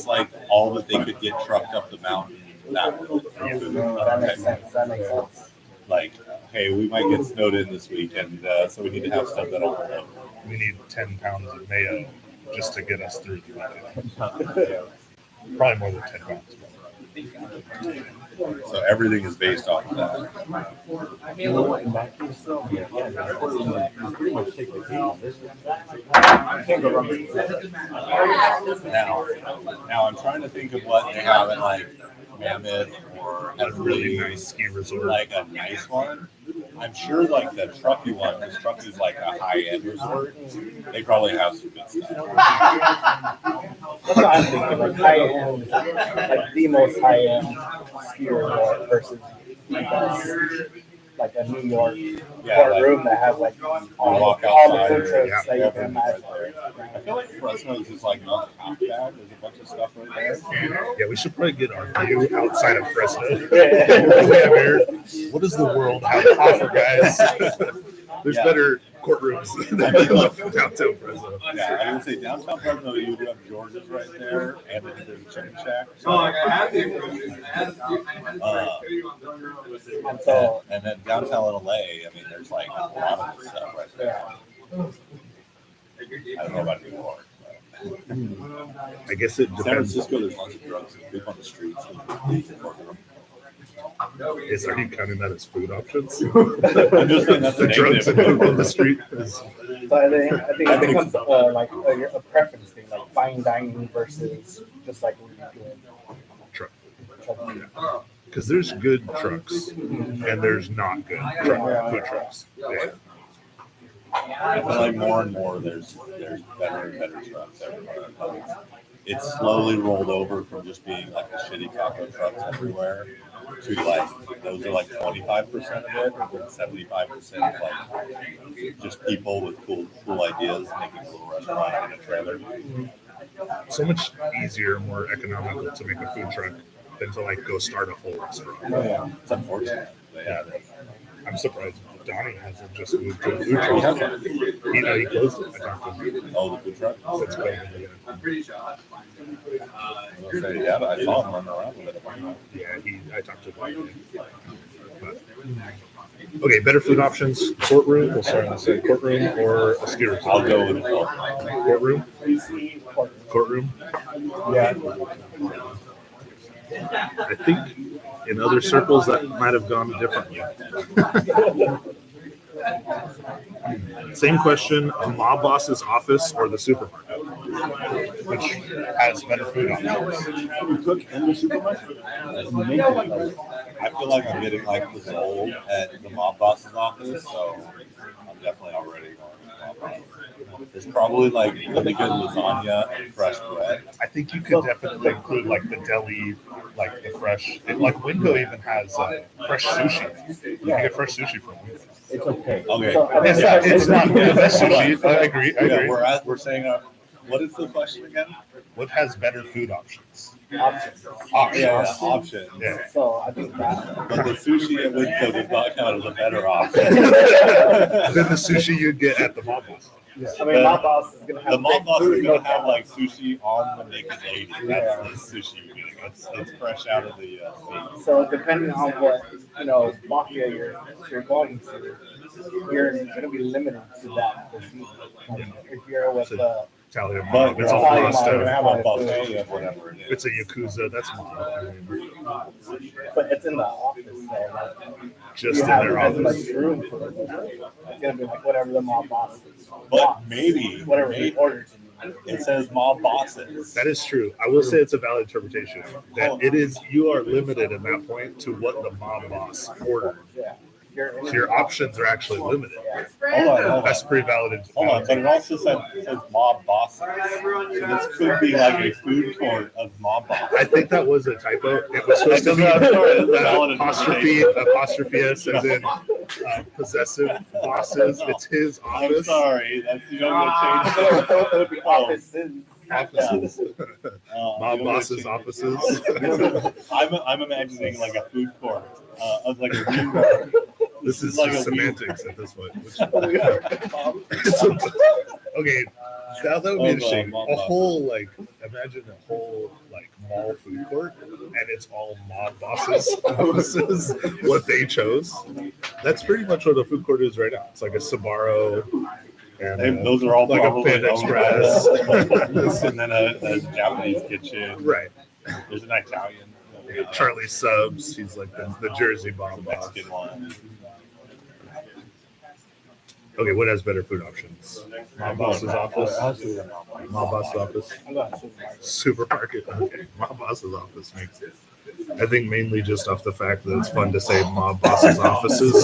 like all that they could get trucked up the mountain. That food. That makes sense. That makes sense. Like, hey, we might get snowed in this weekend, so we need to have stuff that'll float. We need 10 pounds of mayo just to get us through the weekend. Probably more than 10 pounds. So everything is based off of that. You know what? In that case, though, yeah, you pretty much take the game. You can't go wrong with that. Now I'm trying to think of what they have in like Mammoth or A really Everly, nice ski resort. like a nice one. I'm sure like the Truckee one, because Truckee's like a high-end resort. They probably have some good stuff. That's what I'm thinking. Like high end, like the most high end ski resort versus the best, like a New York Yeah, like, courtroom that has like all walk the outside, food trucks yeah. that you can imagine. I feel like Fresno's is like not half bad. There's a bunch of stuff right there. Yeah, we should probably get our view outside of Fresno. Yeah. What does the world have to offer, guys? There's Yeah. better courtrooms than downtown Fresno. Yeah, I would say downtown Fresno, you do have George's right there, and then there's a chicken shack. And so, And then downtown LA, I mean, there's like a lot of good stuff right there. yeah. I don't know about New York. I guess it San depends. Francisco, there's lots of drugs and people on the streets. Are you counting that as food options? I'm just saying that's The a drugs and negative. people on the street is So I think it becomes like a preference thing, like fine dining versus just like what you're doing. truck. Truck. Because there's good trucks and there's not good food trucks. Yeah. I feel like more and more there's better and better trucks everywhere. Like, it's slowly rolled over from just being like a shitty taco trucks everywhere to like those are like 25% of it, and then 75% like just people with cool ideas making a little restaurant in a trailer. So much easier, more economical to make a food truck than to like go start a whole restaurant. Yeah, it's unfortunate. Yeah, I'm surprised Donnie hasn't just moved to a food truck. He closed it. I talked to him. Oh, the food truck? That's COVID, Yeah, I saw him running around with it. yeah, I talked to him. But, okay, better food options. Courtroom. We'll start on the side. Courtroom or a ski resort? I'll go with it. Courtroom. Courtroom. Yeah. I think in other circles that might have gone differently. Same question: a mob boss's office or the supermarket, which has better food options. You cook in the supermarket? You make it, like, I feel like I'm getting like the soul at the mob boss's office, so I'm definitely already going to the mob boss. There's probably like really good lasagna and fresh bread. I think you could definitely include like the deli, like the fresh. Like Wingo even has fresh sushi. You can get fresh sushi from Wingo. it's okay. Okay. So I think It's not the best sushi. I agree. I Yeah, agree. we're saying, what is the question again? What has better food options? options. Options. Yeah. So I think that. But the sushi at Winco does not count as a better option. Than the sushi you'd get at the mob boss. I mean, my boss is gonna have The mob great boss food, is no gonna have doubt. like sushi on the naked lady. That's the sushi you're getting. It's fresh out of the sea. So depending on what mafia you're going to, you're gonna be limited to that. Like, if you're with the Italian But mob, it's all Italian pasta. mob, yeah. mob buffet of whatever it If is. it's a yakuza, that's mob. I mean, but it's in the office though. Like, just you in have their as much office. room for the buffet. It's gonna be like whatever the mob boss But wants, maybe whatever he orders. it says mob bosses. That is true. I will say it's a valid interpretation. That it is, you are limited at that point to what the mob boss ordered. Yeah. So your options are actually limited. Hold on. That's a pretty valid. Hold on, but it also says mob bosses. So this could be like a food court of mob bosses. I think that was a typo. It was supposed to be That's a valid apostrophe S as in possessive bosses. It's his I'm office. sorry. That's you don't Ah, want to change. it would be offices. Offices. Mob You don't bosses' wanna offices. change- I'm imagining like a food court, of like a weed bar. This is like just a weed- semantics at this point. Okay, now that would be a shame. A whole like, imagine a whole like mall food court, and it's all mob bosses' offices. What they chose. That's pretty much what a food court is right now. It's like a Sbarro, and Those are all like a probably Panda owned Express. by- and then a Japanese kitchen. right. There's an Italian. Charlie Subs. He's like the Jersey bomb boss. Mexican one. Okay, what has better food options? Mob boss's office. Honestly, they're not like- Mob boss's office. I'm going to supermarket. Supermarket. Okay, mob boss's office makes it. I think mainly just off the fact that it's fun to say mob boss's offices.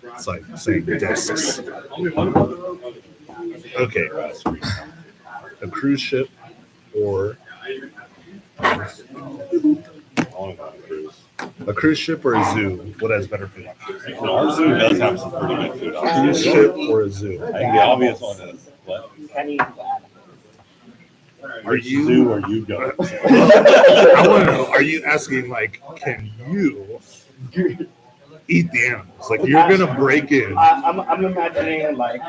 It's like saying desks. Okay, a cruise ship or I want to go on a cruise. a cruise ship or a zoo? What has better food options? Our zoo does have some pretty good food options. Cruise ship or a zoo? I think the obvious one is what? Penny that. Are Which you- zoo are you going? I want to know. Are you asking like, can you eat the animals? Like you're gonna break in. I'm imagining like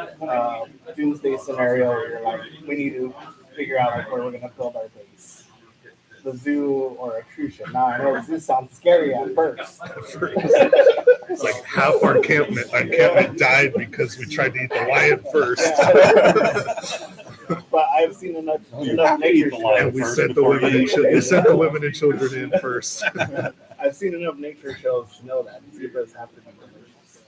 doomsday scenario where you're like, we need to figure out like where we're gonna build our base. The zoo or a cruise ship. Now I know the zoo sounds scary at first. It's like half our encampment died because we tried to eat the lion first. But I've seen enough have to eat nature the lion shows. And we first sent the before women you and eat children. We sent the women and children in first. I've seen enough nature shows to know that zebras have to be delicious.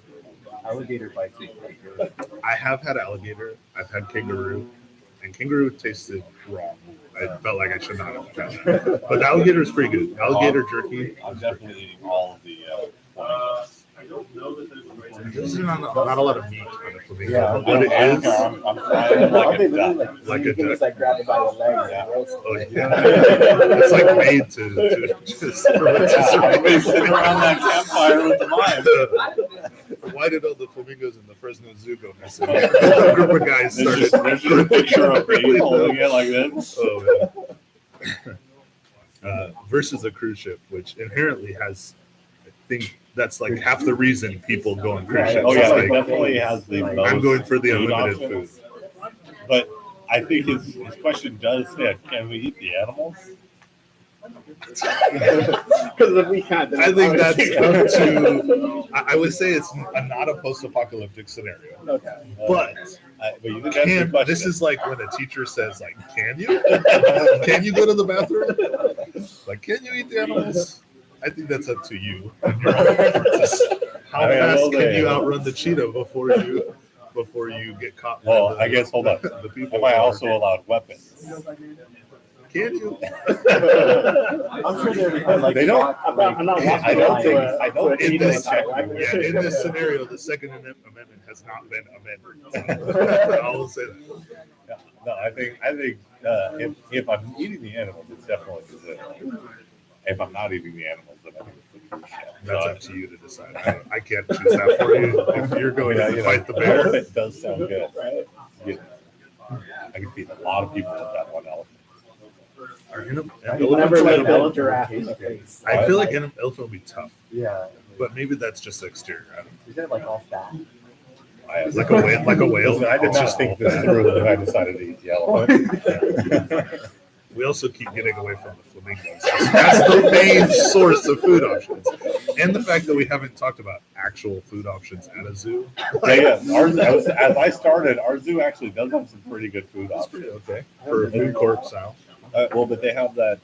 Alligator bites me pretty good. I have had alligator. I've had kangaroo, and kangaroo tasted wrong. I felt like I should not have had that. But the alligator is pretty good. Alligator jerky. I'm definitely eating all of the flamingos. There's not a lot of meat on a flamingo. Yeah, But what it I don't is, care. I'm frying it like Aren't they a literally duck. Like you a can duck. just like grab it by the legs Yeah. and roast oh it. yeah, it's like made to just Everybody sitting around that campfire with the mime. Why did all the flamingos in the Fresno Zoo go missing? A group of guys There's started. just a picture of me holding it like this. Oh, yeah. Versus a cruise ship, which inherently has, I think that's like half the reason people go on cruise ships. Oh yeah, It's it like, definitely has the most. I'm going for the food unlimited food. options. But I think his question does say, can we eat the animals? Because if we can't, then I think that's obviously- up to. I would say it's not a post-apocalyptic scenario, Okay. but But you didn't answer the can. question. This is like when a teacher says, like, "Can you? Can you go to the bathroom? Like, can you eat the animals?" I think that's up to you and your own preferences. How I mean, fast well, can you they- outrun the cheetah before you get caught? by Well, the- I guess, hold on. The people. Am I also allowed weapons? Can you? I'm sure they're like. They don't- I'm not walking I don't think- to a- I don't to a think cheetah they and check- I- Yeah, in this scenario, the Second Amendment has not been amended. I'll say that. Yeah. No, I think if I'm eating the animals, it's definitely the zoo. If I'm not eating the animals, then I think it's the cruise ship. That's up to you to decide. I can't choose that for you. If you're going to fight the bear, Elephant does sound good. Right. I can feed a lot of people with that one elephant. You'll never let an elephant giraffe in the face. I feel like an elephant would be tough, Yeah. but maybe that's just the exterior. I don't know. Is that like all fat? Like a whale. Like a whale. Listen, I did It's not just think all this fat. through when I decided to eat the elephant. We also keep getting away from the flamingos. That's the main source of food options, and the fact that we haven't talked about actual food options at a zoo. Yeah. As I started, our zoo actually does have some pretty good food That's options. pretty okay for a food court style. Well, but they have that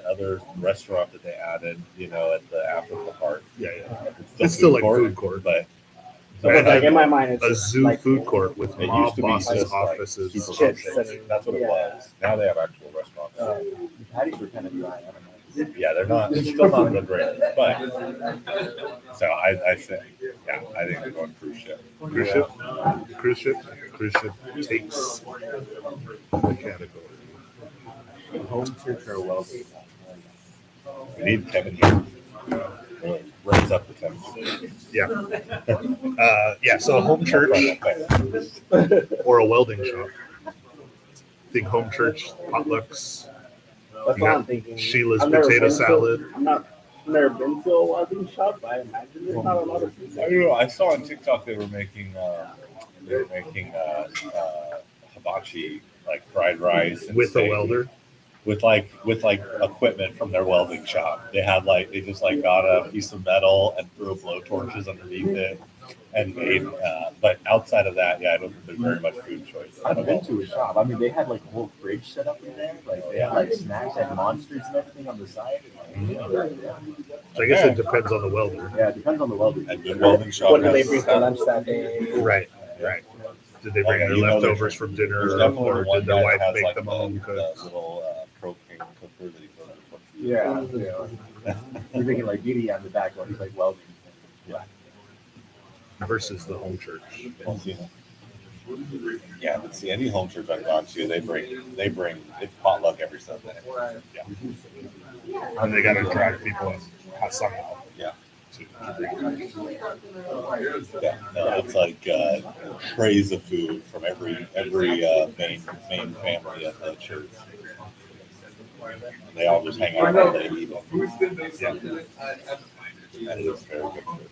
other restaurant that they added, at the Africa Park. Yeah, yeah. It's still like food court. but Right. Like in my mind, it's A just zoo like, food court with it used mob to be bosses' just like offices. super Chips milkshakes. and- That's what it yeah. was. Now they have actual restaurants. The patties were kind of dry. I don't know. Yeah, they're still not good great, but so I say, yeah, I think they're going cruise ship. Cruise ship, cruise ship, cruise ship takes the category. Home church or well. We need Kevin here. raise up the temperature. Yeah, so a home church or a welding shop. I think home church, potlucks, That's You what got I'm thinking. Sheila's I've never potato been to- salad. I've never been to a welding shop, but I imagine there's not a lot of food. I don't know. I saw on TikTok they were making hibachi, like fried rice and With a steak, welder. with equipment from their welding shop. They just got a piece of metal and threw blowtorches underneath it and made. But outside of that, I don't think there's very much food choice. I've been to a shop. I mean, they had like a whole fridge set up in there. Like they had like snacks, had monsters and everything on the side. So I guess it depends on the welder. Yeah, it depends on the welder. A good welding shop. What did they has bring for stuff. lunch that day? Right. Did they bring Yeah, their you know, leftovers from dinner, There's definitely or one did their guy wife that has make like them the home cooked? little propane cooker that he goes to cook. Yeah. You're thinking like beauty on the back one, he's like welding. Versus the home church. Well, yeah, but see, any home church I've gone to, they bring it's potluck every Sunday. And they got to drive people in somehow. Yeah. To bring Yeah, no, it's like trays of food from every main family at the church. And they all just hang out all day eating. Yeah. And it's very good food.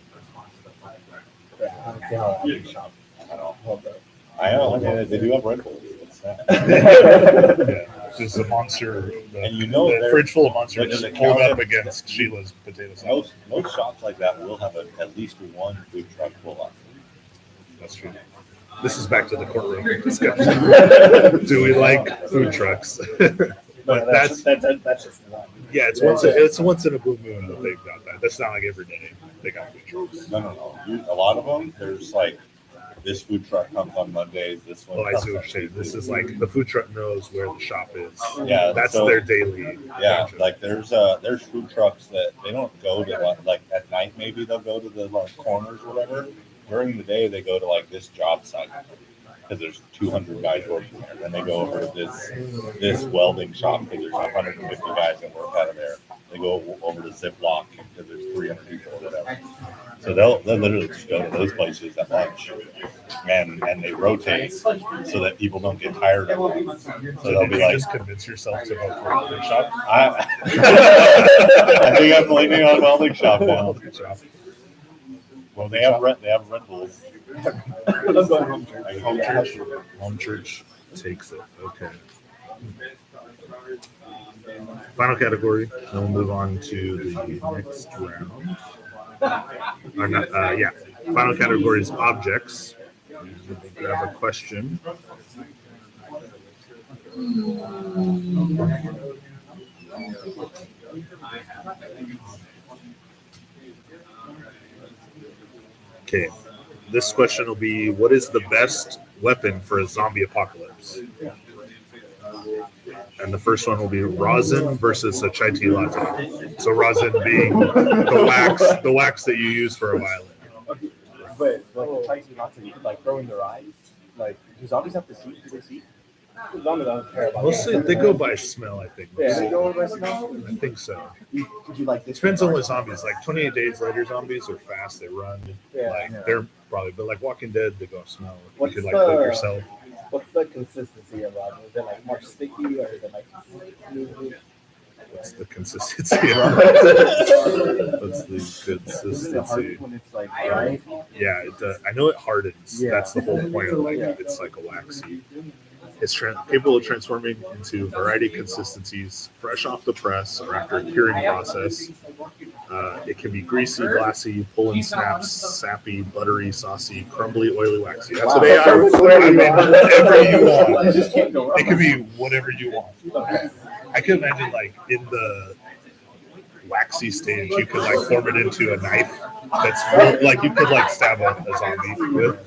Yeah, I don't see how a welding shop. I know. They do have Red Bulls. It's that. Yeah, just a monster. And you know the they're- fridge full of monsters there's a pulled up counter- against Sheila's potato salad. Most shops like that will have at least one food truck full of. That's true. This is back to the courtroom discussion. Do we like food trucks? But that's that's just one. yeah, it's once in a blue moon that they've got that. That's not like every day they got food trucks. No. A lot of them, there's like this food truck comes on Mondays. This one. Well, I comes see what on you're saying. This Tuesdays. is like the food truck knows where the shop is. Yeah, That's so- their daily. Yeah, function. like there's food trucks that they don't go to like at night. Maybe they'll go to the like corners or whatever. During the day, they go to like this job site because there's 200 guys working there. Then they go over to this welding shop because there's 150 guys that work out of there. They go over to Ziploc because there's 300 people or whatever. So they'll literally just go to those places at lunch, and they rotate so that people don't get tired of them. So they'll Did be you like, just convince yourself to vote for a welding shop? I think I'm leaning on welding shop now. Welding shop. Well, they have rentals. I'm going home church. Home church. Home church takes it. Okay. Final category. Then we'll move on to the next round. Yeah. Final category is objects. We'll grab a question. Okay. This question will be: what is the best weapon for a zombie apocalypse? And the first one will be rosin versus a chai tea latte. So rosin being the wax that you use for a violin. But like Chinese lots of you could like throw in their eyes. Like do zombies have to see? Do they see? As long as I don't care about Mostly they go by smell, I think. Yeah. Do they go by smell? I think so. Could you like this? Depends on what zombies. Like 28 Days Later zombies are fast. They run. Yeah. Like they're probably, but like Walking Dead, they go smell. You What's could like the- cook yourself. What's the consistency of rosin? Is it like more sticky or is it like smooth? What's the consistency? What's the Isn't it hard consistency? when it's like dry? Yeah, I know it hardens. Yeah. That's the whole point of like it's like a waxy. It's capable of transforming into a variety of consistencies, fresh off the press or after a curing process. It can be greasy, glassy, pull and snaps, sappy, buttery, saucy, crumbly, oily, waxy. That's Wow. what they are. I mean, whatever you You want. just can't go wrong. It could be whatever you want. I could imagine like in the waxy stage, you could like form it into a knife. That's real, like you could like stab a zombie with.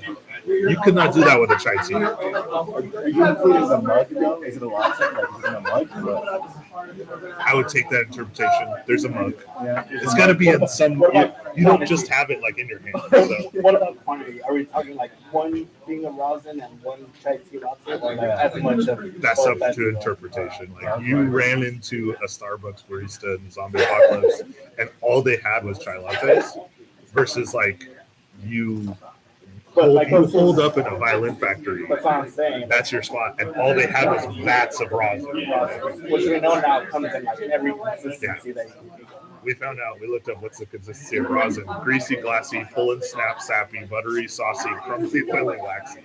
You could not do that with a chai tea. Are you including the mug though? Is it a latte? Like is it in a mug? I would take that interpretation. There's a mug. Yeah. It's got to be in some. You don't just have it like in your hand. So What about quantity? Are we talking like one thing of rosin and one chai tea latte, or like as much of that's both up as to you want? interpretation. Like you ran into a Starbucks barista in Zombie Apocalypse, and all they had was chai lattes. versus like you But like, you hold up in a violin factory. that's what I'm saying. That's your spot, and all they have is vats of rosin. Which we know now comes in like every consistency that you can. We found out. We looked up what's the consistency of rosin: greasy, glassy, pull and snap, sappy, buttery, saucy, crumbly, oily, waxy.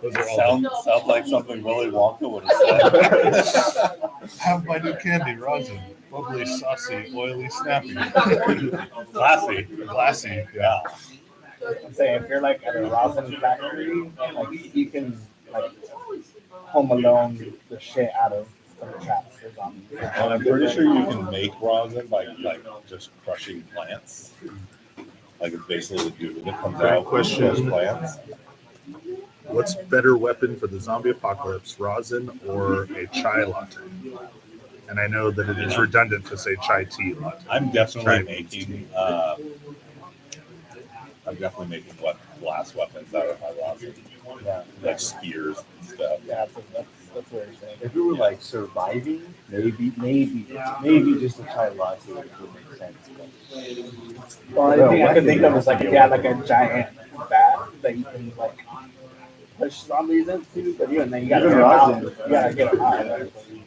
Those are all. Sounds like something Willy Wonka would have said. Have my new candy, rosin, bubbly, saucy, oily, snappy, glassy. Yeah. I'm saying if you're like at a rosin factory, like you can like Home Alone the shit out of some traps or something. And I'm pretty sure you can make rosin by like just crushing plants. Like it's basically the goo that comes Great out question. from those plants. What's better weapon for the zombie apocalypse, rosin or a chai latte? And I know that it is redundant to say chai tea latte. I'm definitely Right. making glass weapons out of my rosin. Yeah, Like spears and stuff. yeah, that's what you're saying. If we were like surviving, maybe just a chai latte would make sense. But Well, the only thing I can think of is like if you had like a giant bat that you can like push zombies into, but even then you gotta get them out. You gotta get them out. Eventually.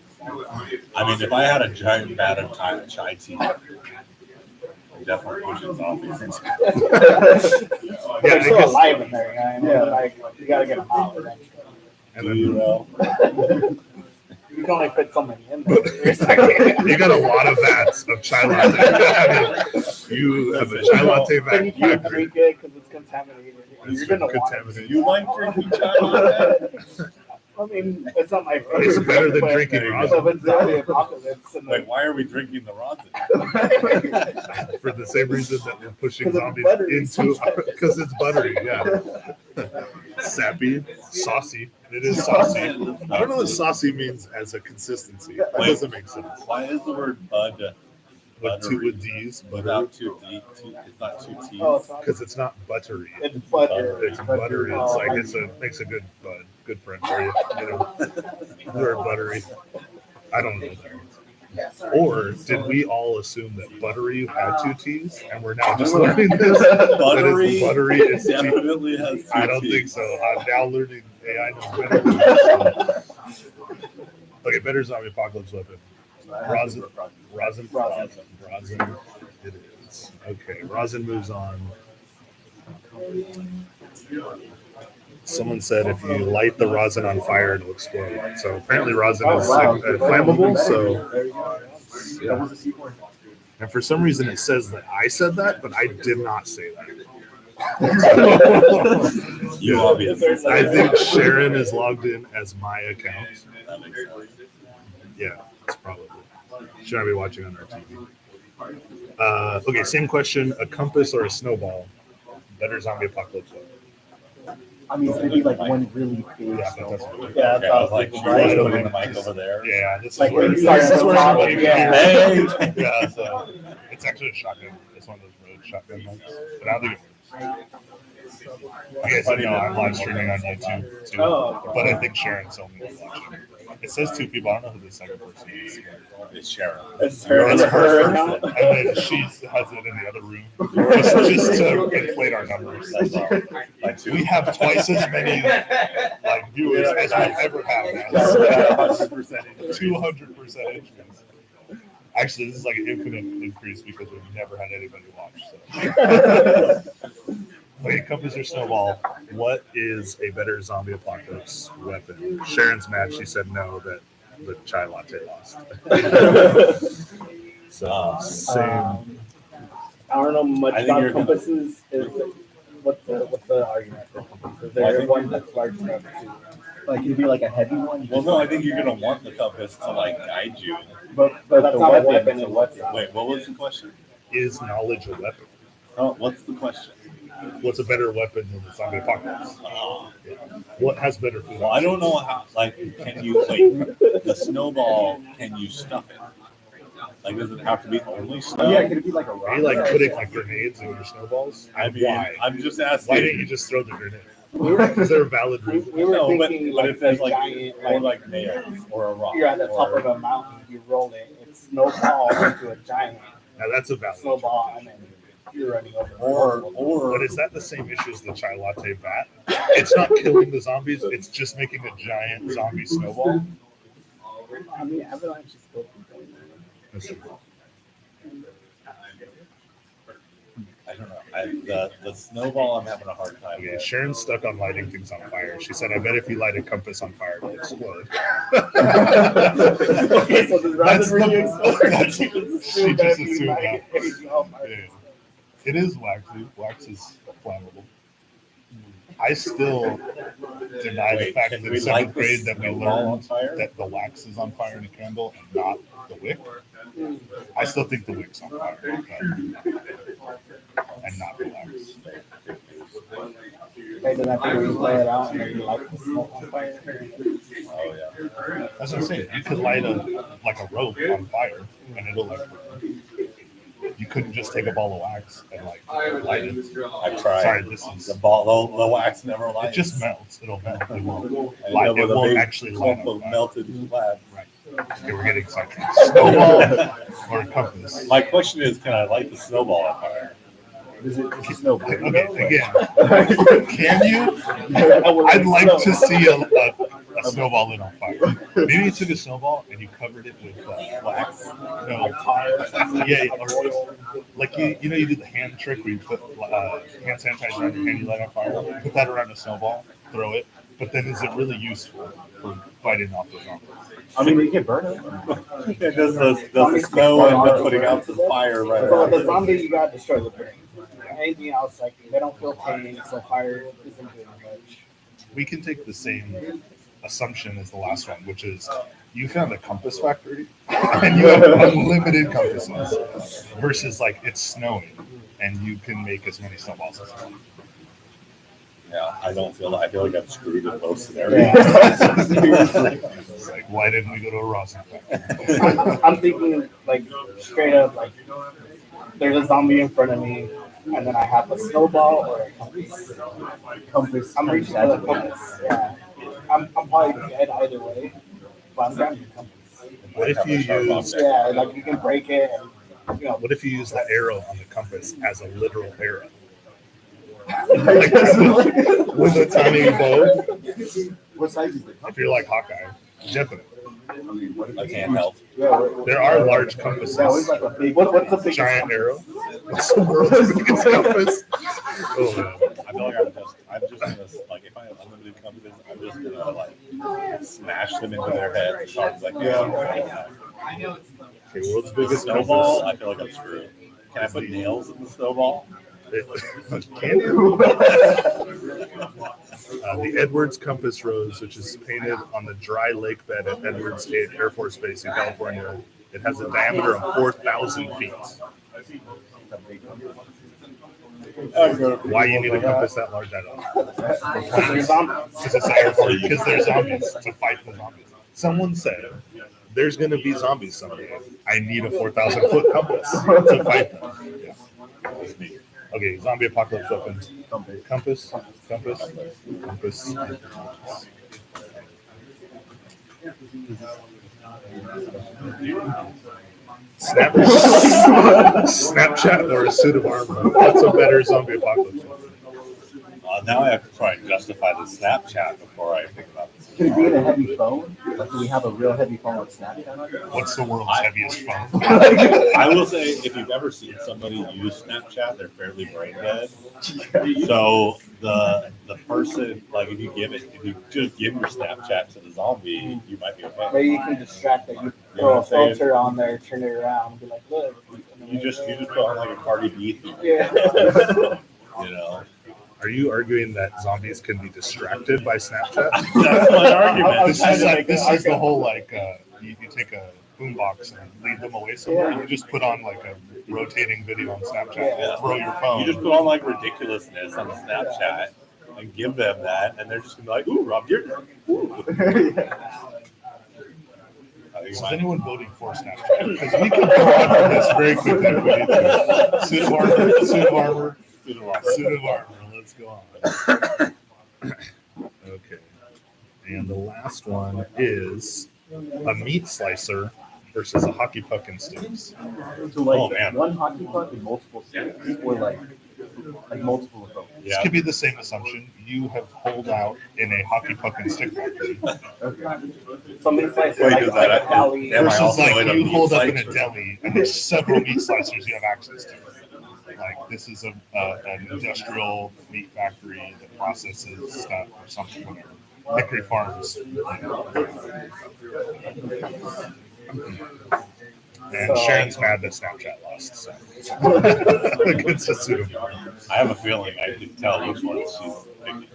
I mean, if I had a giant vat of chai tea, I'd definitely pushing zombies into But Yeah, they're I still guess- alive in there, you know what I mean? Yeah. Like you gotta get them out eventually. And Do then you know? You can only fit so many in there. you got a lot of vats of chai latte. I mean, you have a chai latte Then you vat. can't drink it because it's contaminated. It's You're gonna want it. contaminated. You like drinking chai latte? I mean, it's not my favorite. It's better than but- drinking There you rosin. So if it's zombie apocalypse, and Like, why are we drinking the rosin? For the same reason that we're pushing 'Cause it's zombies buttery into, sometimes. because it's buttery, yeah. Sappy, saucy. It is saucy. I don't know what saucy means as a consistency. That Wait. doesn't make sense. Why is the word bud With D's, butter, without two D? It's not two T's. oh, it's not. because it's not buttery. It's butter. It's buttery. It's like makes a good bud, good friend for you. You know, we're buttery. I don't know what that means. Or did we all assume that buttery had two T's, and we're now just learning this? Buttery, Buttery is T. definitely has two I don't T's. think so. I'm now learning AI knows better. Okay, better zombie apocalypse weapon. Rosin. It is. Okay, rosin moves on. Someone said if you light the rosin on fire, it'll explode. So apparently rosin is flammable. So There you go. yeah. That was a C4. And for some reason it says that I said that, but I did not say that. You obviously. I think Sharon is logged in as my account. That makes sense. Yeah, it's probably. Should I be watching on our TV? Okay, same question. A compass or a snowball? Better zombie apocalypse weapon. I mean, it's gonna be like one really big Yeah, but snowball. that's Yeah, Okay, I was like, that's should I put the mic over there? Yeah, this is Like where when you this start is at the where top, somebody yeah. can hear. Yeah, so it's actually a shotgun. It's one of those Rode shotgun mics. But I don't think it works. I guess no, I'm live streaming on YouTube too. Oh. But I think Sharon's only watching. It says two people. I don't know who the second person is. It's Sharon. It's her. That's It's her her. account. And then she has it in the other room just to inflate our numbers. That's all. Like We have twice as many like viewers as we ever have now. 200% increase. Actually, this is like an infinite increase because we've never had anybody watch. So. Okay, compass or snowball. What is a better zombie apocalypse weapon? Sharon's mad. She said no. That the chai latte lost. So same. I don't know much I think about you're gonna- compasses. What's the argument for compasses? Is there one that's large enough to? Like it'd be like a heavy one. Well, no, I think you're gonna want the compass to like guide you. But that's the not a weapon, weapon. it's a And what's Wait, what was the question? Is knowledge a weapon? Oh, what's the question? What's a better weapon than the zombie apocalypse? What has better food? Well, I don't know how. Like, can you wait? The snowball? Can you stuff it? Like, does it have to be only snow? Oh, yeah, could it be like a Are rock? you like putting like grenades in your snowballs? I mean, Why? I'm just Why didn't you asking. just throw the grenade? Is there a valid reason? we were No, but, thinking but like if there's a like giant, or like nails or a rock, you're at the top or, of a mountain, you roll it, it snowballs into a giant Now that's a valid. snowball, and then you're running over. But is that the same issue as the chai latte vat? It's not killing the zombies. It's just making a giant zombie snowball. I mean, Avalanche is still going. That's true. I don't know. The snowball, I'm having a hard time Okay, with. Sharon's stuck on lighting things on fire. She said, "I bet if you light a compass on fire, it'll explode." Okay, so the That's rather than you the- explore, that's- you just she assume just that you assumed might that. get anything on fire. Yeah. It is waxy. Wax is flammable. I still deny the Wait, fact can that we in light seventh the grade that we snowball on learned fire? that the wax is on fire in a candle and not the wick. I still think the wick's on fire, and not the wax. Hey, then I think we play it out and then you light the smoke on fire. Oh yeah. That's what I'm saying. You could light a rope on fire and it'll like burn. You couldn't just take a ball of wax and like light it. I tried. Sorry, this is The ball, the wax never it lights. just melts. It'll melt. It won't. I light- end up it with a won't big actually light clump on of fire. melted lead. Okay, we're getting sidetracked. Snowball or a compass. My question is, can I light the snowball on fire? Is it snowball? Okay, again, can you? I'd like to see a snowball lit on fire. Maybe you took a snowball and you covered it with wax. No, yeah, or like you do the hand trick where you put hand sanitizer on your hand, you light on fire, put that around a snowball, throw it. But then, is it really useful for fighting off the zombies? I mean, you can burn it. Does the snow end up putting out the fire right So with the away? zombie, you gotta destroy the brain. Anything else, like they don't feel pain, so fire isn't doing much. We can take the same assumption as the last one, which is you found a compass factory and you have unlimited compasses versus like it's snowing and you can make as many snowballs as you want. Yeah, I feel like I'm screwed in both scenarios. It's like, why didn't we go to a rosin factory? I'm thinking like straight up, like there's a zombie in front of me, and then I have a snowball or a compass. Compass. I'm reaching for the compass. Yeah, I'm probably dead either way, but I'm grabbing the compass. What if you use Yeah, like you can break it, and what if you use the arrow on the compass as a literal arrow? like, With a tiny bow? What size is it? If you're like Hawkeye, definitely. I can't help. There are large compasses. that was like a big. What's the biggest Giant compass? arrow. What's the world's biggest compass? Oh, I feel like I'm just gonna like if I have unlimited compasses, I'm just gonna like smash them into their head. So I'm like, okay, world's The biggest snowball, compass. I feel like I'm screwed. Can I put nails in the snowball? Can you? The Edwards Compass Rose, which is painted on the dry lake bed at Edwards Air Force Base in California. It has a diameter of 4,000 feet. Why you need a compass that large? I don't know. There's zombies. Because it's Air Force. Because they're zombies to fight the zombies. Someone said there's going to be zombies someday. I need a 4,000-foot compass to fight them. Yeah. That's me. Okay, zombie apocalypse opens. Compass. Snapchat or a suit of armor. What's a better zombie apocalypse? Now I have to try and justify the Snapchat before I think about this. Can it be in a heavy phone? Like, do we have a real heavy phone with Snapchat on it? What's the world's heaviest phone? I will say, if you've ever seen somebody use Snapchat, they're fairly brain dead. So the person, like, if you just give your Snapchat to the zombie, you might be okay. Maybe you can distract it. You throw a filter on there, turn it around, and be like, look. You just put on like a Cardi B theme, Yeah. you know. Are you arguing that zombies can be distracted by Snapchat? That's my argument. This is the whole like you take a boombox and lead them away somewhere. You just put on like a rotating video on Snapchat. Yeah. Throw your phone. You just put on like ridiculousness on Snapchat and give them that, and they're just gonna be like, "Ooh, Rob Dyrdek." Ooh. Is anyone voting for Snapchat? Because we can go on from this very quickly if we need to. Suit of armor. Let's go on. Okay. And the last one is a meat slicer versus a hockey puck and sticks. So like Oh, man. one hockey puck and multiple sticks, or like multiple of both. This could be the same assumption. You have holed out in a hockey puck and stick factory Okay. Some meat slicer Wait, like, does like that- a deli. Am I versus also like in a you meat hold up in a slicer? deli and there's several meat slicers you have access to. Like this is an industrial meat factory that processes stuff or something, whatever. Hickory Farms. And So- Sharon's mad that Snapchat lost. So. Against assume. I have a feeling I can tell which one she's picking.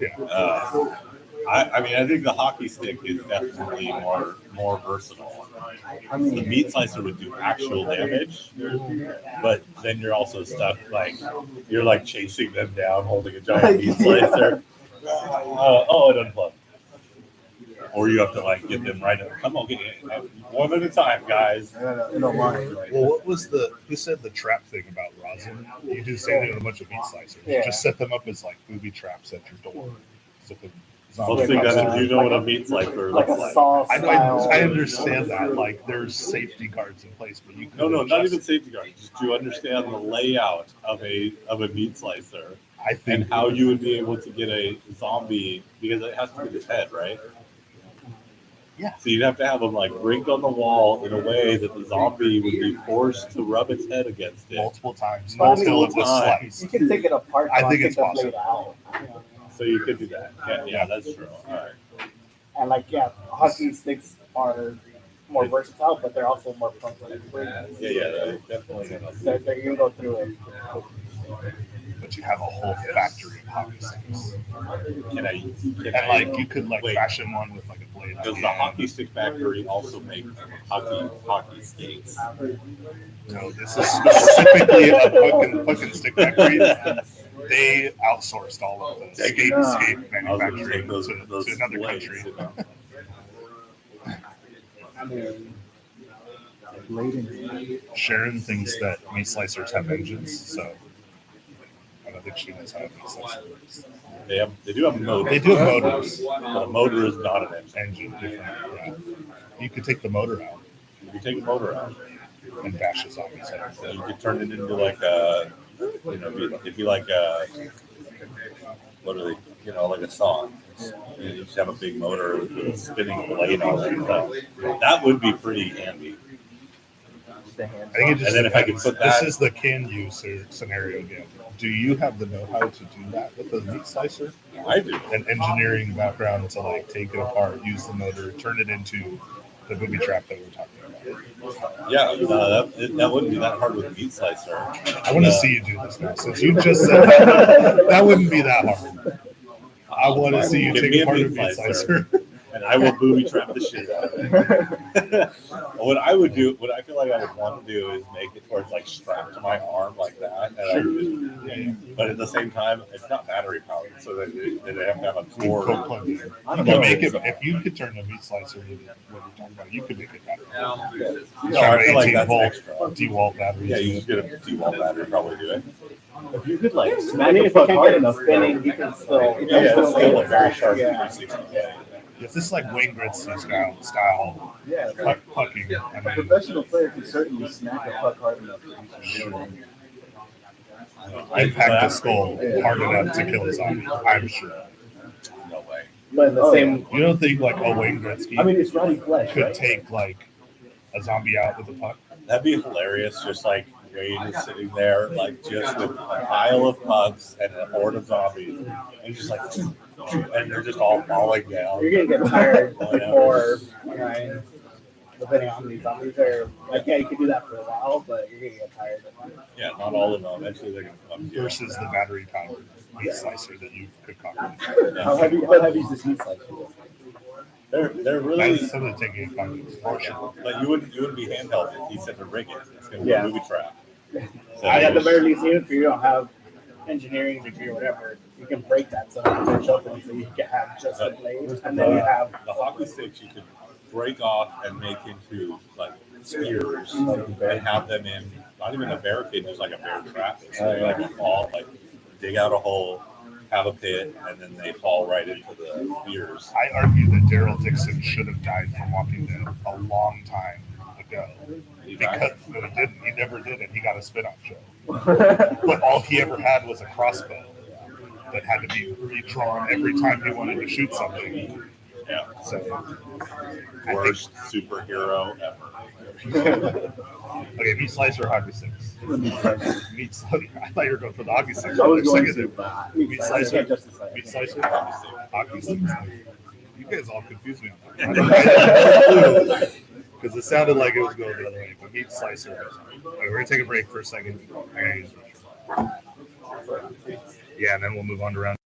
Yeah. I mean, I think the hockey stick is definitely more versatile. I The mean, meat slicer would do actual damage, but then you're also stuck like you're like chasing them down, holding a giant meat slicer. It unplugged. Or you have to like get them right. Come on, get it one at a time, guys. in a line. Well, what was who said the trap thing about rosin? You do say that in a bunch of meat slicers. Yeah. Just set them up as like booby traps at your door. So if a Most zombie thing comes that in- you know what a meat slicer Like looks a like. sauce I style. understand that. Like there's safety guards in place, but you can No, not adjust- even safety guard. Just to understand the layout of a meat slicer I and think how you would be able to get a zombie because it has to be its head, right? Yeah. So you'd have to have them like rigged on the wall in a way that the zombie would be forced to rub its head against it. multiple times Multiple until it was times. You sliced. can take it apart. I though, think and it's take the blade possible. out. So you could do that. Yeah, that's true. All right. And like, yeah, hockey sticks are more versatile, but they're also more prone to break. Yeah, definitely. They're, you can go through it. But you have a whole factory of hockey sticks. Can And I like you could like Wait. fashion one with like a blade. does the hockey stick factory also make hockey skates? No, this is specifically a puck and stick factory. They outsourced all of the skate I was gonna manufacturing take those to another blades, country. you know? I mean, Blading. Sharon thinks that meat slicers have engines, so I don't think she knows how a meat slicer works. They do have motors. They do have motors. But a motor is not an engine. Engine different. Yeah. You could take the motor out You can take the motor out. and bash a zombie's head. So you could turn it into like a, it'd be like a, what are they, like a saw. You just have a big motor with a spinning blade on it. So that would be pretty handy. The hands. I think it just And then if I could depends. put This that- is the can you scenario again. Do you have the know-how to do that with a meat slicer? I do. An engineering background to like take it apart, use the motor, turn it into the booby trap that we're talking about. Yeah, that wouldn't be that hard with a meat slicer. I want to see you do this now. Since you just said that, that wouldn't be that hard. I want to see you Give take me apart a meat meat slicer. And I will booby trap the shit out of it. What I feel like I would want to do is make it where it's like strapped to my arm like that. And I would but at the same time, it's not battery powered, so that they have to have a cord. You I can don't make know. it if you could turn a meat slicer into what you're talking about. You could make it better. No, I feel like that's 18-volt extra. DeWalt batteries. Yeah, you just get a D-wall battery, probably do it. If you could like I smack mean, a if you puck can't hard get it enough, spinning, you can still. Yeah, it's still a very sharp Yeah. 360. If this is like Wayne Gretzky style yeah, pucking, I a mean, professional player can certainly smack a puck hard enough to do some real damage. impact the skull hard enough to kill a zombie. I'm sure. No way. But in the Oh, same, You don't think like a Wayne Gretzky I mean, it's rotting flesh, could right? take like a zombie out with a puck? That'd be hilarious. Just like Wade is sitting there, like just with a pile of pucks and a horde of zombies, and just like, and they're just all falling down. you're gonna get tired Whatever. before, right? Depending on how many zombies are, like, yeah, you can do that for a while, but you're gonna get tired. Yeah, not all of them. Eventually, they're gonna come to you. Versus the battery powered meat slicer that you've concocted. How heavy is this meat slicer? They're really. That's something to take into consideration. But you wouldn't be handheld if he said to rig it. It's gonna be Yeah. a movie trap. So At the very least, even if you don't have engineering degree or whatever, you can break that so you can jump in so you can have just the blade, and then you have the hockey sticks you could break off and make into like spears and have them in not even a barricade, just like a bear trap. So they like fall, like dig out a hole, have a pit, and then they fall right into the spears. I argue that Daryl Dixon should have died from walking dead a long time go because no, he didn't. He never did it. He got a spin-off show, but all he ever had was a crossbow that had to be redrawn every time he wanted to shoot something. Yeah. So Worst superhero ever. okay, meat slicer, hockey sticks. Meat slicer. I thought you were going for the hockey sticks. I was For a going second to, there. but Meat slicer. Meat slicer, hockey sticks. You guys all confused me on that. Because it sounded like it was going the other way. But meat slicer. All right, we're gonna take a break for a second. I gotta use it. Yeah, and then we'll move on to round.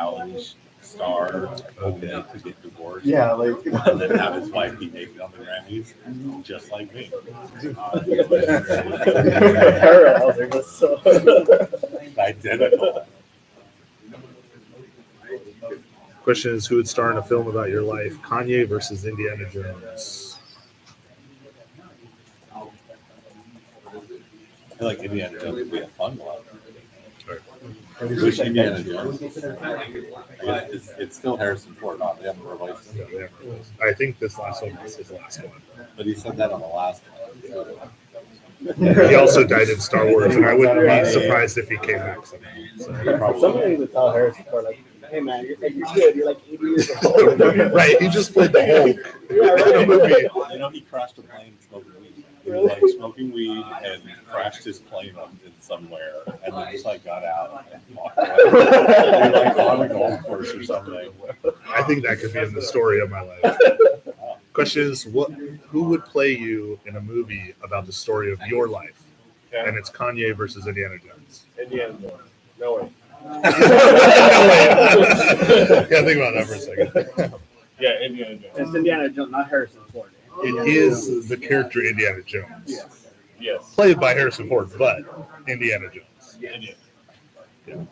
reality star only to get divorced. Yeah, like And then have his wife be naked on the Grammys, just like me. Parallels are just so. Identical. Question is, who would star in a film about your life? Kanye versus Indiana Jones. I feel like Indiana Jones would be a fun one. Which Indiana Jones? I guess it's still Harrison Ford, not they haven't replaced him. Yeah. I think this last one was his last one. But he said that on the last one. He also died in Star Wars, and I wouldn't be surprised if he came back somehow. So. Somebody would tell Harrison Ford, like, hey man, you're good. You're like 80 years old. Right, he just played the Hulk Yeah, in a movie. You know, he crashed a plane smoking weed. He was like smoking weed and crashed his plane up in somewhere, and then just like got out and walked away. They're like on a golf course or something. I think that could be in the story of my life. Question is, who would play you in a movie about the story of your life? Yeah. And it's Kanye versus Indiana Jones. Indiana Jones. No way. Yeah, think about that for a second. Yeah, Indiana Jones. It's Indiana Jones, not Harrison Ford. It is the character Indiana Jones, Yes. played by Harrison Ford, but Indiana Jones. Indiana.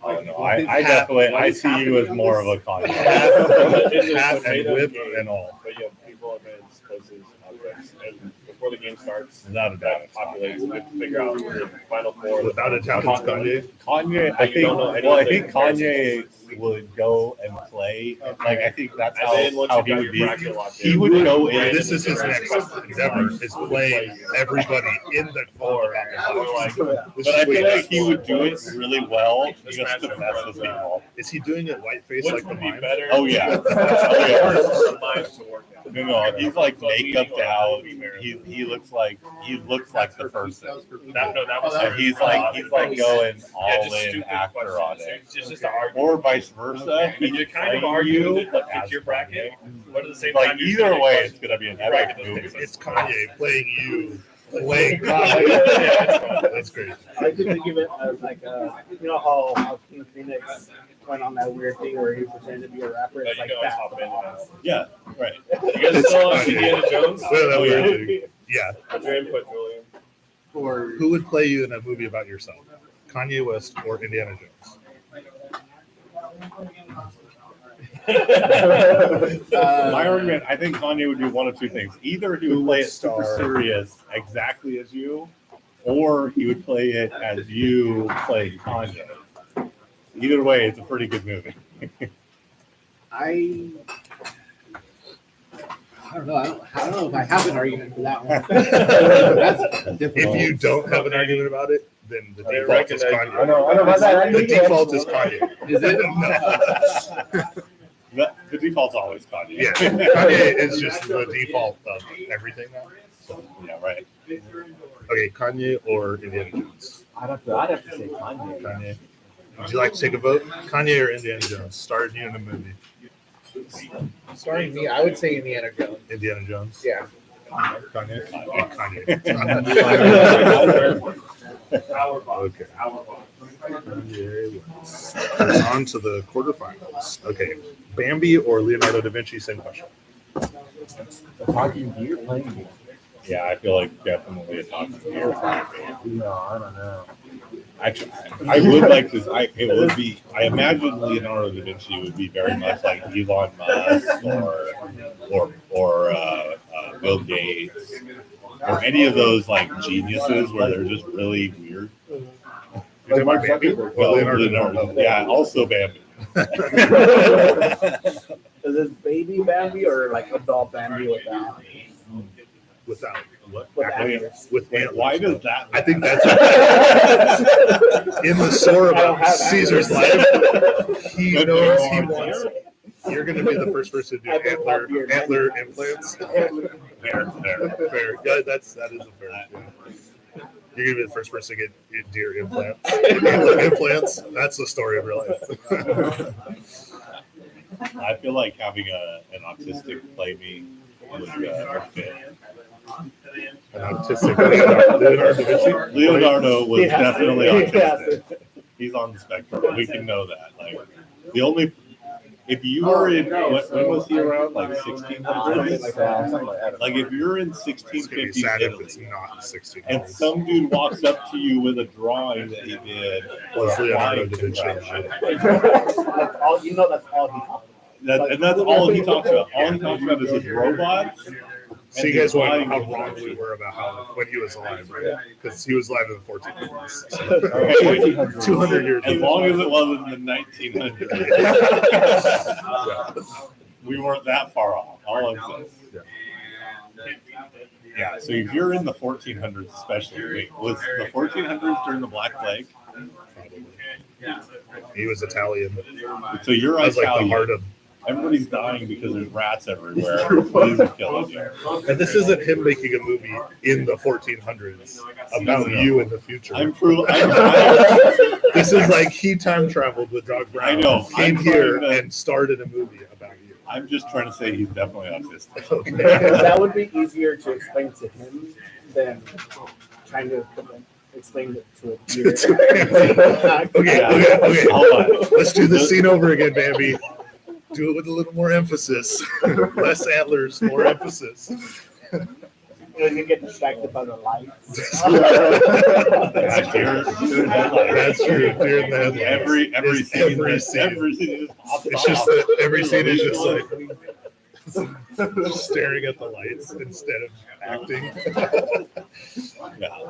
Oh, no, I definitely, I see you as more of a Kanye. Hat and whip and all. But yeah, people, events, places, objects, and before the game starts, Without a doubt. that populates. We have to figure out the final four. Without a doubt, it's Kanye. Kanye, I think. Well, I think Kanye would go and play. Like, I think that's And then once how you he got would your be. bracket locked He in, would go in. This is his next endeavor, is playing everybody in the core. But I feel like he would do it really well just to mess with people. Is he doing it whiteface Which like the would be mime? better? Oh, yeah. Oh, yeah. The minds to work out. No, he's like makeup out. He looks like the person. That was And he's like going all in actor on it. It's just to argue. Or vice versa. And you kind of playing argue you that like, as it's your bracket, but at the same Like time, you're either still way, getting it's gonna be an Right. epic movie. It's Kanye playing you, playing Kanye. That's crazy. I could think of it as like, you know how King Phoenix went on that weird thing where he pretended to be a rapper. But It's you like can always that. hop in. Yeah, right. You guys still on Indiana Jones? Well, that weird thing. Yeah. What's your input, Julian? Who would play you in a movie about yourself? Kanye West or Indiana Jones? My argument, I think Kanye would do one of two things. Either he would play it super serious, exactly as you, or he would play it as you play Kanye. Either way, it's a pretty good movie. I don't know. I don't know if I have an argument for that one. That's difficult. If you don't have an argument about it, then the They default is recognize- Kanye. I know about that. The default is Kanye. Is it? The default's always Kanye. Yeah, Kanye is just the default of everything now. So, Yeah, right. okay, Kanye or Indiana Jones? I'd have to say Kanye. Kanye. Would you like to take a vote? Kanye or Indiana Jones? Starred you in the movie. Starting me, I would say Indiana Jones. Indiana Jones. Yeah. Kanye. Kanye. Okay. On to the quarterfinals. Okay, Bambi or Leonardo da Vinci? Same question. Talking deer playing me. Yeah, I feel like definitely a talking deer. No, I don't know. Actually, I would like to. It would be. I imagine Leonardo da Vinci would be very much like Elon Musk or Bill Gates or any of those like geniuses where they're just really weird. You're talking about Bambi? Well, Leonardo, yeah, also Bambi. Is this baby Bambi or like adult Bambi without? Without what? With antlers? With antlers. Why does that? I think that's in the story I don't about have Caesar's life. He But knows there he are wants. You're going to be the first person to do antler implants. Fair. Yeah, that is a fair. You're going to be the first person to get deer implants. Antler implants. That's the story of your life. I feel like having an autistic play me would fit. An autistic Leonardo da Vinci. Leonardo was He has to. definitely He has autistic. He's on the spectrum. We can know that. Like the only if you were in, when was he around? Like Something 1600s? like that. Something like that. Like if you're in It's gonna be 1650s sad if it's Italy, not 1600s. and some dude walks up to you with a drawing that he did for Was a Leonardo flying da Vinci. contraption. That's all you know. That's all he talked And that's all he talks about. All he talks about is his robots. So you guys want to know how wrong we were about how when he was alive, right? Because he was alive in the 1400s. So 200 years As ago. long as it wasn't in the 1900s. We weren't that far off. All I'm saying. Yeah, so if you're in the 1400s, especially, wait, was the 1400s during the Black Plague? He was Italian. So you're That was like the Italian. heart of. Everybody's dying because there's rats everywhere. Please killing you. And this isn't him making a movie in the 1400s about you in the future. This is like he time traveled with Doc Brown. I know. Came I'm here trying to- and started a movie about you. I'm just trying to say he's definitely autistic. Okay. That would be easier to explain to him than trying to explain it to a deer. Okay. Hold on. Let's do the scene over again, Bambi. Do it with a little more emphasis. Less antlers, more emphasis. You get distracted by the lights. That's true. Deer in the headlights. Every It's scene. every scene. Every scene is It's just that every scene is just like staring at the lights instead of acting. Yeah.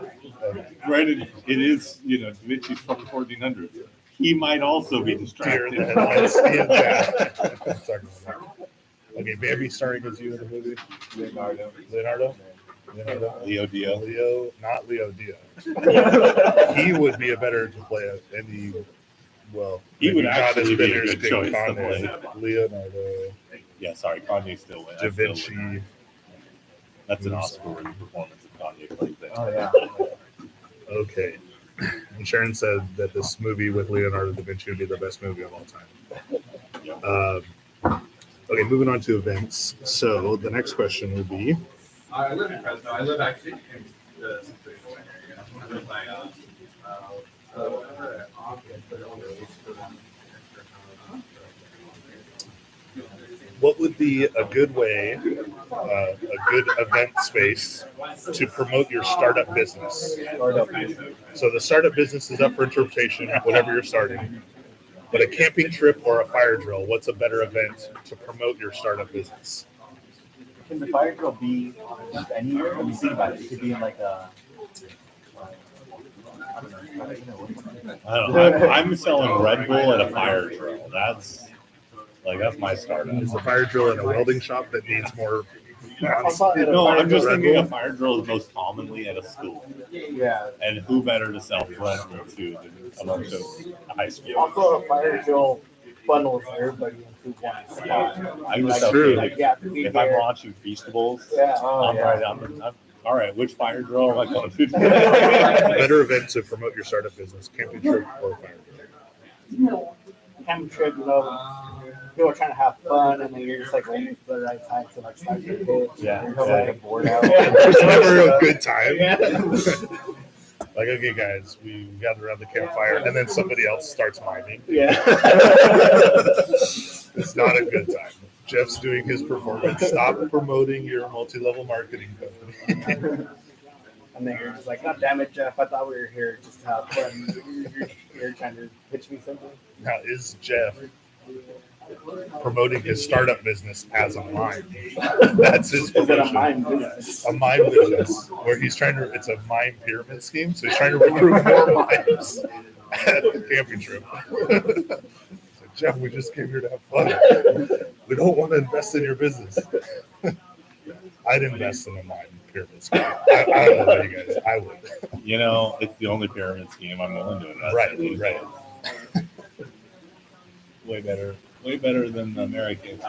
Granted, it is, Da Vinci's from the 1400s. He might also be Deer in distracted. the headlights. Yeah. Sorry. Okay, Bambi starring as you in the movie. Leonardo. Leo Dio. Leo, not Leo Dio. He would be a better to play any. Well, He would maybe actually be a bitter as good King choice to Conde. Leonardo Yeah, sorry, Kanye still wins. da Vinci. That's an Oscar-worthy performance if Kanye plays that. Oh yeah. Okay. And Sharon said that this movie with Leonardo da Vinci would be the best movie of all time. Okay, moving on to events. So the next question would be, I live in Fresno. I live actually in the situation area. I live by what would be a good way, a good event space to promote your startup business? So the startup business is up for interpretation, whatever you're starting. But a camping trip or a fire drill, what's a better event to promote your startup business? Can the fire drill be just anywhere? Let me think about it. It could be in like a. I don't know. I'm selling Red Bull at a fire drill. That's my startup. Is the fire drill in a welding shop that needs more? No, I'm just thinking a fire drill is most commonly at a school. Yeah. And who better to sell Fresno to than a bunch of high school? Also, a fire drill funnels everybody into one spot. I can just That's sell true. like, Yeah, if I'm launching Feastables, Yeah. I'm right. I'm all right. Which fire drill am I going to? Better event to promote your startup business, camping trip or fire drill. Camping trip, people are trying to have fun, and then you're just like waiting for the right time to like start your pitch. Yeah. You're just, like a board out. It's never a good time. Yeah. Like, okay, guys, we gather around the campfire, and then somebody else starts miming. Yeah. It's not a good time. Jeff's doing his performance. Stop promoting your multi-level marketing company. And then you're just like, God damn it, Jeff! I thought we were here just to have fun. You're trying to pitch me something. Now, is Jeff promoting his startup business as a mime? That's his Is it a promotion. mime business? A mime business where he's trying to, it's a mime pyramid scheme. So he's trying to recruit more mimes at the camping trip. So, Jeff, we just came here to have fun. We don't want to invest in your business. I'd invest in a mime pyramid scheme. I don't know about you guys. I would. It's the only pyramid scheme I'm willing to invest in. Right. Way better than the American.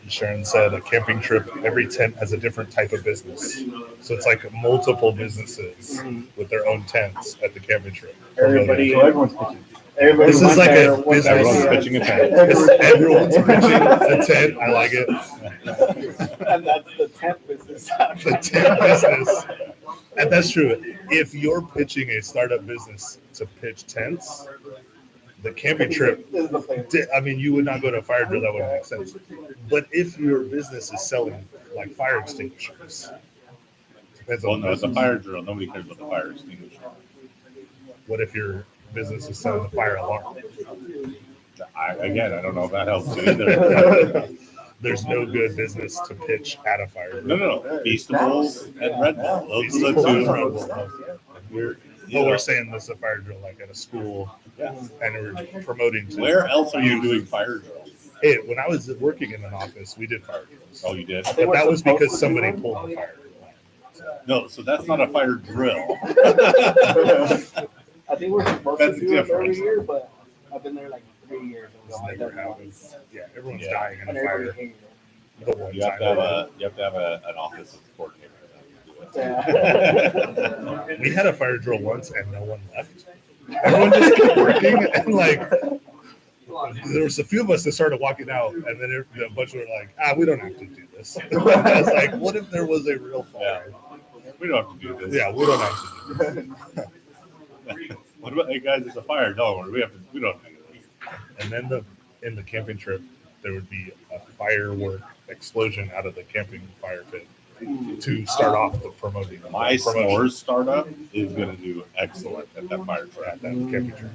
Sharon said a camping trip, every tent has a different type of business. So it's like multiple businesses with their own tents at the camping trip. Everybody, So everyone's pitching. everybody. This is wants like their- a wants business. their- Everyone's pitching a tent. Everyone's pitching a tent. I like it. And that's the tent business. The tent business. And that's true. If you're pitching a startup business to pitch tents, the camping trip. This is the plan. I mean, you would not go to a fire drill. That wouldn't make sense. But if your business is selling like fire extinguishers, depends Well, on no, it's a fire drill. Nobody cares about the fire extinguisher. What if your business is selling the fire alarm? I don't know if that helps you either. There's no good business to pitch at a fire No, drill. no, Feastables and Red Bull. Those are the Feastables and two. Red Bull. We're, Oh, we're saying this is a fire drill like at a school, yeah. and we're promoting to. Where else are you doing fire drills? Hey, when I was working in an office, we did fire drills. Oh, you did? But that was because somebody pulled the fire drill. No, so that's not a fire drill. I think we're supposed That's to do it different. every year, but I've been there like 3 years. And This we've only never done it happens. once. Yeah, everyone's Yeah. dying in And a everybody fire. hated The one You have to have an office that's coordinated. it. Yeah. We had a fire drill once and no one left. Everyone just kept working and like there was a few of us that started walking out and then a bunch were like, we don't have to do this. I was like, what if there was a real fire? We don't have to do this. Yeah, we don't have to do this. What about, hey guys, it's a fire. Don't worry. We don't have to do this. And then in the camping trip, there would be a firework explosion out of the camping fire pit to start off the promoting. My promotion s'mores startup is going to do excellent at that fire truck. at that camping trip.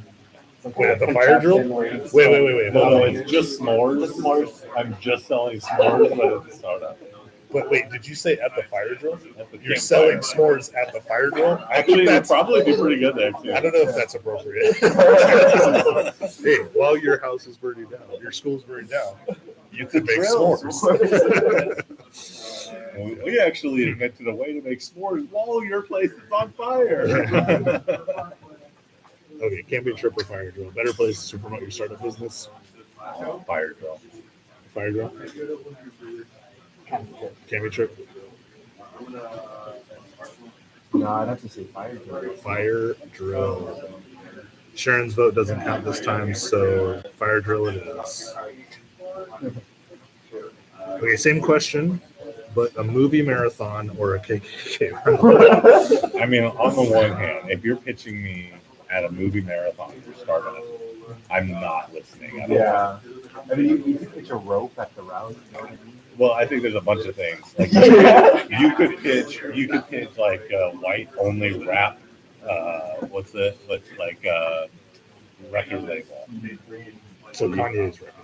Some Wait, kind at the of fire drill? contraption where you- Wait. No, Hold no, on. it's just s'mores. Just s'mores. I'm just selling s'mores, but it's a startup. But wait, did you say at the fire drill? At the You're campfire. selling s'mores at the fire drill? Actually, that's it'd probably be pretty good there too. I don't know if that's appropriate. Hey, while your house is burning down, your school's burning down, you could make s'mores. We actually invented a way to make s'mores while your place is on fire. Okay, camping trip or fire drill. Better place to promote your startup business. Fire drill. Fire drill. Camping trip. No, I'd have to say fire drill. Fire drill. Sharon's vote doesn't count this time, so fire drill it is. Okay, same question, but a movie marathon or a KKK run? I mean, on the one hand, if you're pitching me at a movie marathon for startup, I'm not listening at all. Yeah. I mean, you could pitch a rope at the rally. You know what I mean? Well, I think there's a bunch of things. Like you could pitch like a white only rap. What's it? What's like record label? So Kanye's record.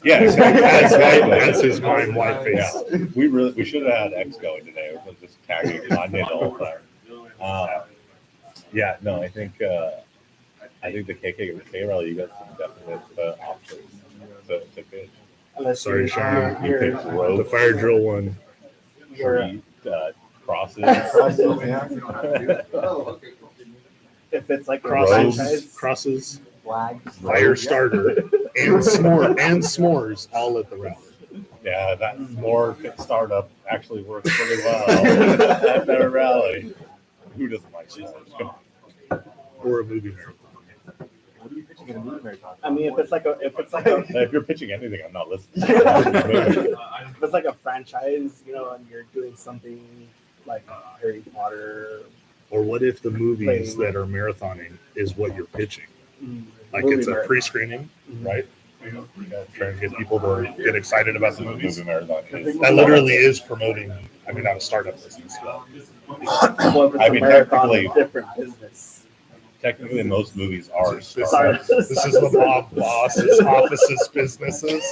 Yeah, exactly. That's his mind white face. Yeah. We should have had X going today. We're just tagging Kanye the whole time. Yeah, no, I think the KKK rally, you got some definite options to pitch. Unless Sorry, you're, Sharon. You you're, pitch The rope, fire drill one. you're, crosses. if it's like a Crosses, franchise, crosses, Flags. fire starter, and s'mores all at the rally. Yeah, that s'more startup actually works pretty well at their rally. Who doesn't like s'mores? Come on. Or a movie marathon. What are you pitching in a movie marathon? I mean, if it's like a If you're pitching anything, I'm not listening. if it's like a franchise, you know, and you're doing something like Harry Potter, Or what if the movies that are marathoning is what you're pitching? Like Movie it's a marathon. pre-screening, right? Trying to get people to get excited about the movies. Movie marathon is. That literally is promoting, I mean, not a startup business, but well, if it's I a mean, marathon, technically- a different business. Technically, most movies are This- startups. this is the mob boss's office's businesses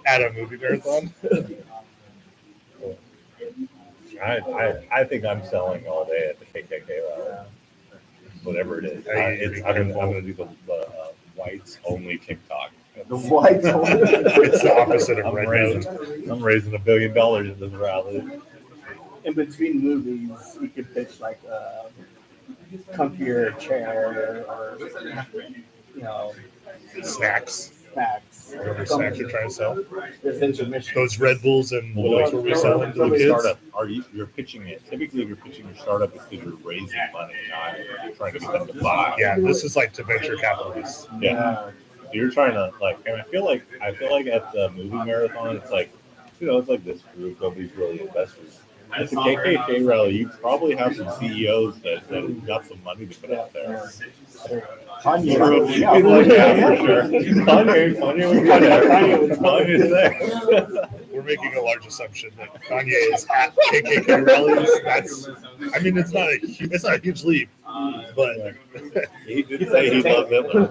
at a movie marathon. I think I'm selling all day at the KKK rally. Whatever it is. I'm gonna do the whites only TikTok. The white It's the opposite of I'm red raising nose. $1 billion in this rally. In between movies, you could pitch like a comfier chair or, you know, Snacks. snacks. Whatever snacks you're trying to sell. There's intermission. Those Red Bulls and what else were we selling to the From a kids? startup, you're pitching it. Typically, if you're pitching your startup, it's because you're raising money, not trying to get them to buy. Yeah, this is like to venture capitalists. Yeah. So you're trying to and I feel like at the movie marathon, it's like, it's like this group of these really investors. It's a KKK rally. You probably have some CEOs that got some money to put out there. Kanye. True. Yeah, Yeah, for sure. Kanye would cut it. Kanye's there. We're making a large assumption that Kanye is at KKK rallies. It's not a huge leap, but He did say he loved Hitler.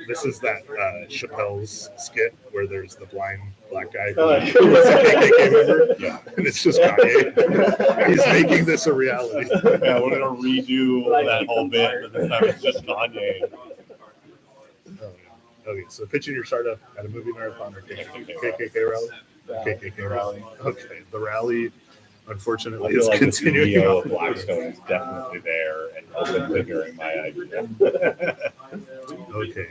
this is that Chappelle's skit where there's the blind black guy Oh, who's a KKK member, Yeah. and it's just Kanye. He's making this a reality. Yeah, we're gonna redo that whole bit, but this time it's just Kanye. Okay, so pitching your startup at a movie marathon or KKK rally? KKK rally. Okay, the rally, I unfortunately, feel is like the continuing. CEO of Blackstone is definitely there and open to hearing my idea. Okay.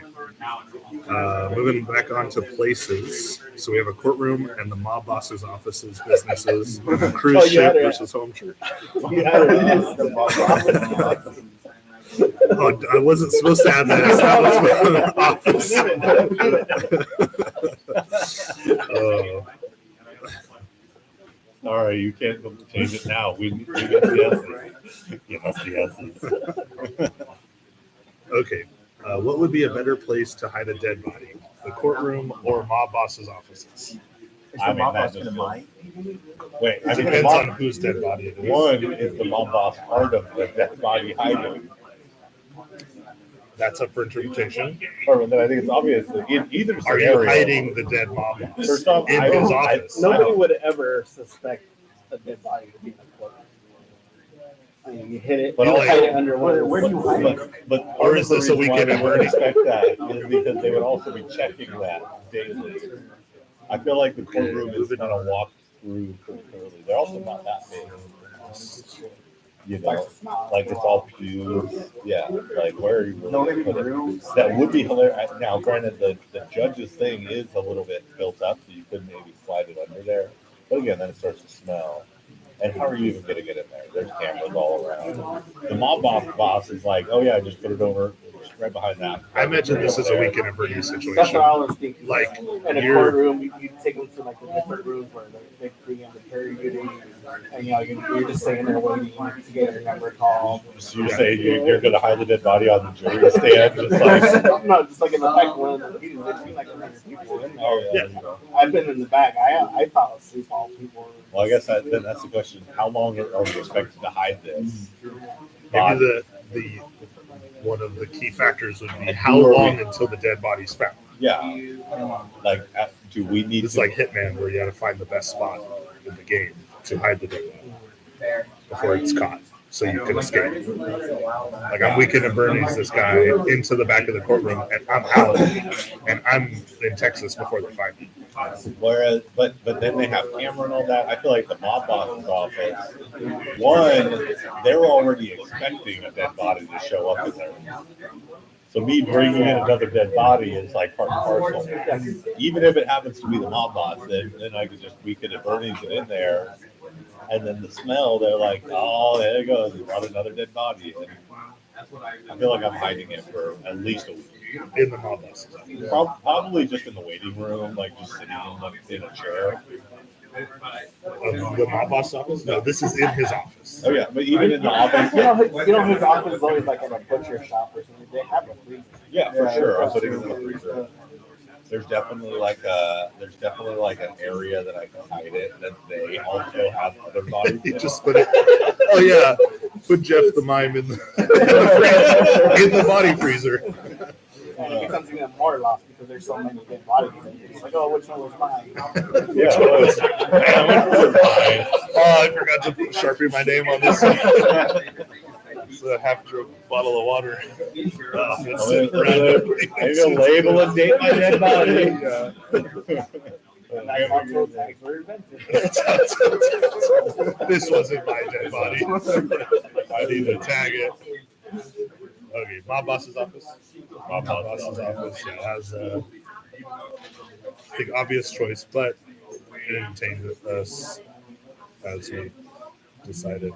Moving back on to places. So we have a courtroom and the mob boss's offices, businesses, cruise Oh, you had ship it. versus home church. Yeah, it is the boss. Oh, I wasn't supposed to have that establishment office. Sorry, you can't change it now. We get the S's. Give us the S's. Okay. What would be a better place to hide a dead body? The courtroom or mob boss's offices? I mean, mob that boss just gonna feels- mind? Wait, I It mean, the depends mob, on whose dead body it is. one is the mob boss part of the dead body hiding. That's up for interpretation. Or then I think it's obvious that in either Are you scenario. hiding the dead mob boss First off, in I his don't- office? Nobody would ever suspect a dead body to be in a courtroom. I mean, you hit it, But you also- hide it under one. of where the- do you hide it? But Or part is of the this a reason why weekend they at would Bernie's? expect that is because they would also be checking that daily. I feel like the courtroom is kind of walked through pretty thoroughly. They're also not that big. You know, like it's all pews. Yeah, like where are you No really living put it? rooms. That would be hilarious. Now, granted, the judge's thing is a little bit built up, so you could maybe slide it under there. But again, then it starts to smell. And how are you even going to get in there? There's cameras all around. The mob boss is like, oh yeah, just put it over just right behind that. I imagine this is a weekend at Bernie's That's situation. what I was thinking. Like, in a you're- courtroom, you take them to like the different rooms where they bring in the jury duty, and you're just sitting there waiting to get your number called. So you're saying you're going to hide the dead body on the jury stand, just like, No, just like in the back of one of the meetings, there's been like 100 people in there. oh yeah. I've been in the back. I fell asleep while people. Well, I guess then that's the question. How long are we expected to hide this? Maybe the one of the key factors would be how long until the dead body's found. Yeah. Like, do we need It's to like Hitman, where you got to find the best spot in the game to hide the dead body before it's caught, so you can escape. Like I'm weekend at Bernie's this guy into the back of the courtroom, and I'm out, and I'm in Texas before they find me. Whereas, but then they have camera and all that. I feel like the mob boss's office, one, they're already expecting a dead body to show up in there. So me bringing in another dead body is like part and parcel. Even if it happens to be the mob boss, then I could just weekend at Bernie's it in there, and then the smell, they're like, oh, there it goes, we brought another dead body. And I feel like I'm hiding it for at least a week. In the mob boss. Probably just in the waiting room, like just sitting in a chair. Of the mob boss office? No, this is in his office. Oh yeah, but even in the office, You know his office is always like at a butcher shop or something. They have a freezer. yeah, for sure. I'm putting it in the freezer. There's definitely like an area that I can hide it. That they also have other bodies. You in. just put it. Oh yeah, put Jeff the mime in the in the body freezer. And it becomes even more lost because there's so many dead bodies. It's like, oh, which one was mine? Yeah, well, it's- Oh, I forgot to put Sharpie my name on this. It's a half-drunk bottle of water. Oh, it's sitting right I'm gonna label and date my dead body. And that's how toll tags were invented. This wasn't my dead body. I need to tag it. Okay, mob boss's office. Mob boss's office has I think obvious choice, but it entertained us as we decided.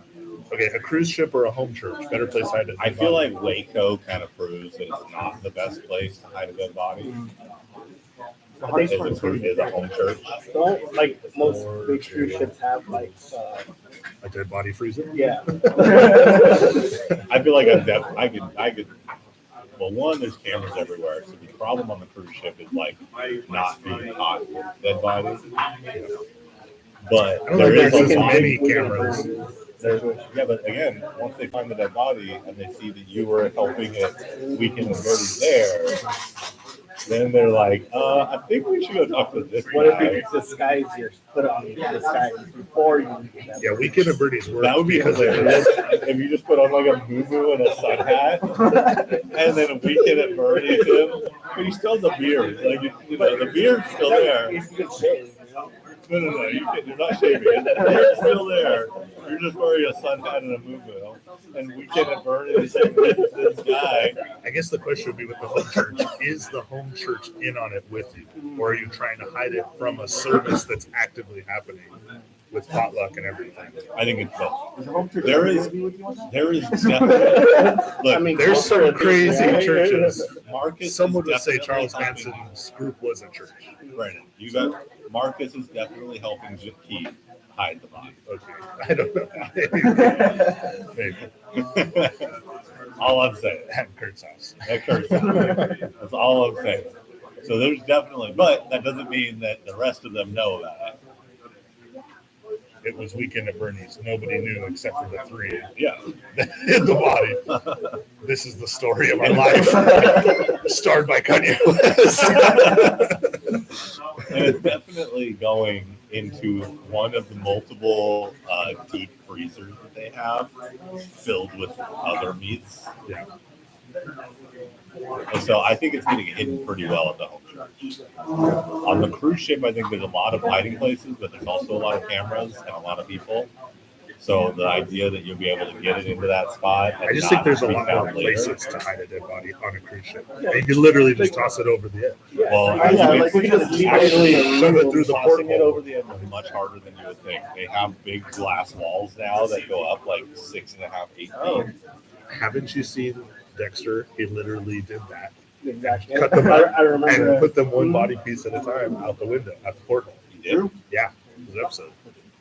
Okay, a cruise ship or a home church? Better place to hide it. I feel like Waco kind of proves that it's not the best place to hide a dead body. Is a home church. Don't like most big cruise ships have like a dead body freezer. yeah. I feel like I could. Well, one, there's cameras everywhere, so the problem on the cruise ship is like not being caught with dead bodies. But I don't there think is there's a as lot. many cameras. Yeah, but again, once they find the dead body and they see that you were helping it weaken the birdie there, then they're like, I think we should go talk to this What if guy. you disguise put on disguise before you do that? Yeah, Weekend at Birdie's work. That would be hilarious if you just put on like a moo and a sun hat, and then a weekend at Birdie's him, but he still has a beard. Like you know, the beard's still there. If you could shave, No, you're not shaving. The beard's still there. You're just wearing a sun hat and a moo, and weekend at Birdie's this guy. I guess the question would be with the home church: is the home church in on it with you, or are you trying to hide it from a service that's actively happening with potluck and everything? I think it's both. There is definitely. Look, I mean, There's some crazy churches. Marcus. Some is would say definitely Charles helping- Manson's group was a church. Brandon, you got Marcus is definitely helping Keith hide the body. Okay, I don't know. Maybe. All I'm saying. At Kurt's house. That Kurt's house. That's all I'm saying. So there's definitely, but that doesn't mean that the rest of them know about it. It was Weekend at Bernie's. Nobody knew except for the three Yeah. that hid the body. This is the story of our life. Starred by Kanye West. And it's definitely going into one of the multiple deep freezers that they have filled with other meats. Yeah. And so I think it's getting hidden pretty well at the home church. On the cruise ship, I think there's a lot of hiding places, but there's also a lot of cameras and a lot of people. So the idea that you'll be able to get it into that spot. And I just not think there's a be lot more found later. places to hide a dead body on a cruise ship. And you literally just toss it over the edge. Well, yeah, like we just leave it in the actually, shove it through the tossing it porthole. over the end is much harder than you would think. They have big glass walls now that go up like 6.5, 8 feet. Oh. Haven't you seen Dexter? He literally did that. Exactly. Cut them I up remember. and put them one body piece at a time out the window, out the portal. You did? Yeah, it was an episode.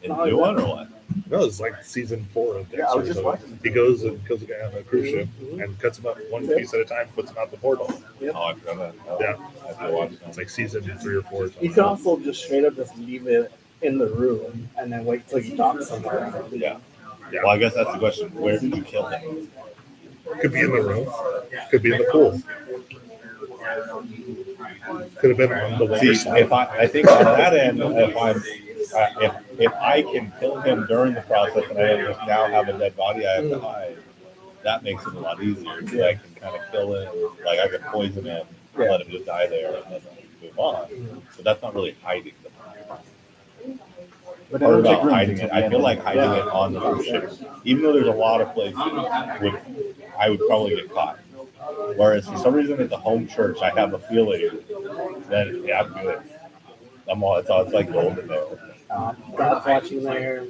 In the new one or what? No, it's like season 4 of Dexter. Yeah, I was just So watching. he goes and kills a guy on a cruise ship and cuts him up one piece at a time, puts him out the portal. Oh, I forgot that. Oh, Yeah. I have to watch It's that. like season 3 or 4 or You something. can also just straight up just leave it in the room and then wait till you dock somewhere. Yeah. Well, I guess that's the question. Where did you kill him? Could be in the room. Could be in the pool. Could have been on the water See, slide. I think on that end, if I can kill him during the process and I just now have a dead body I have to hide, that makes it a lot easier because I can kind of kill him, like I can poison him, let him just die there, and then move on. But that's not really hiding the body. But Part it'll take about room. hiding it, I feel like hiding it on the cruise ship, even though there's a lot of places, I would probably get caught. Whereas for some reason at the home church, I have a feeling that yeah, I'm good. It's like golden there. God's watching there.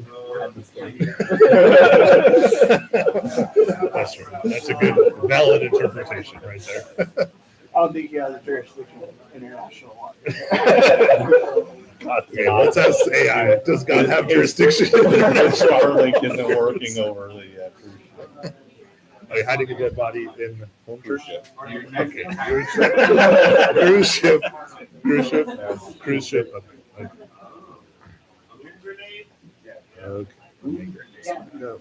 That's true. That's a good, valid interpretation right there. I don't think he has a jurisdiction in international water. Okay, let's ask AI. Does God have jurisdiction? Starlink isn't working over the cruise ship. Are you hiding a dead body in the home church? Cruise ship. Okay. Cruise ship. Cruise ship. Cruise ship. Okay. Okay. Go.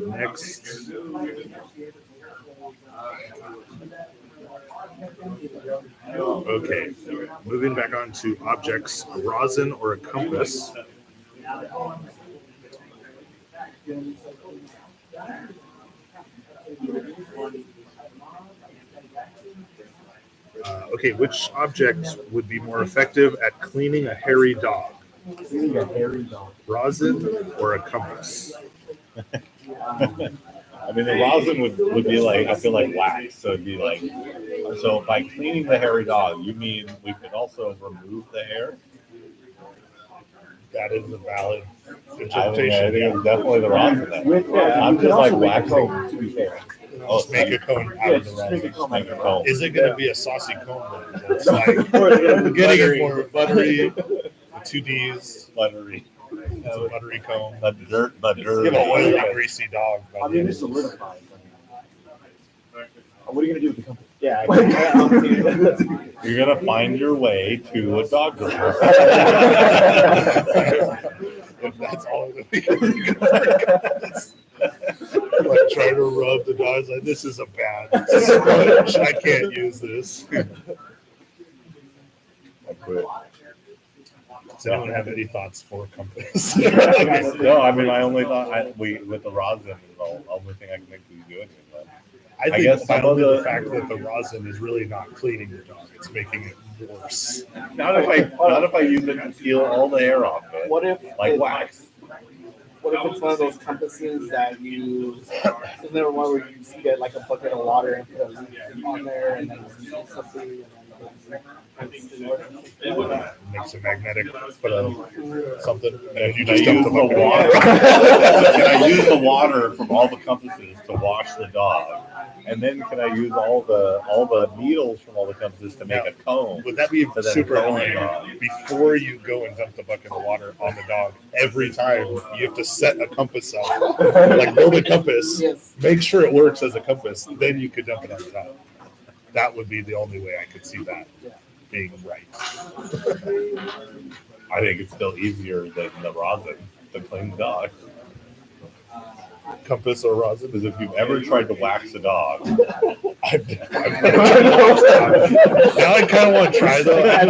Next. Okay. Moving back on to objects, a rosin or a compass. Okay, which object would be more effective at cleaning a hairy dog? Cleaning a hairy dog. Rosin or a compass? I mean, the rosin would be like, I feel like wax. So it'd be like, so by cleaning the hairy dog, you mean we could also remove the hair? That is a valid I think interpretation. it's definitely the rosin then. With I'm you could just like also make a waxing. comb, to be fair. Oh, Just make a cone out Yeah, of the just make a rosin. comb Make out a of it. comb. Is it going to be a saucy comb then? It's like Or is it gonna we're be getting buttery? it for buttery, the two D's, Buttery. it's a buttery comb. The dirt. Give an oily, greasy dog. I mean, it's solidified. What are you gonna do with the company? Yeah, You're gonna find your way to a dog groomer. If that's all that we can think of. Like trying to rub the dog's like, this is a bad sponge. I can't use this. I quit. Does anyone have any thoughts for compass? No, I mean, my only thought, with the rosin, is the only thing I can think we do it with. I think guess by some of the the- fact that the rosin is really not cleaning your dog, it's making it worse. Not if I use it to peel all the hair off it, What if like it- wax. What if it's one of those compasses that you, isn't there one where you just get like a bucket of water and put a leaf on there and then you do something and then Makes it magnetic, put a something, and you Can I just use dump the the water? Can I use the water from all the compasses to wash the dog? And then can I use all the needles from all the compasses to make a comb? Would that be So then super comb the annoying? dog. Before you go and dump the bucket of water on the dog, every time you have to set a compass up, like build a compass, Yes. make sure it works as a compass, then you could dump it on the dog. That would be the only way I could see that being right. I think it's still easier than the rosin to clean the dog. Compass or rosin? Because if you've ever tried to wax a dog, I've now I kind of want to try though. I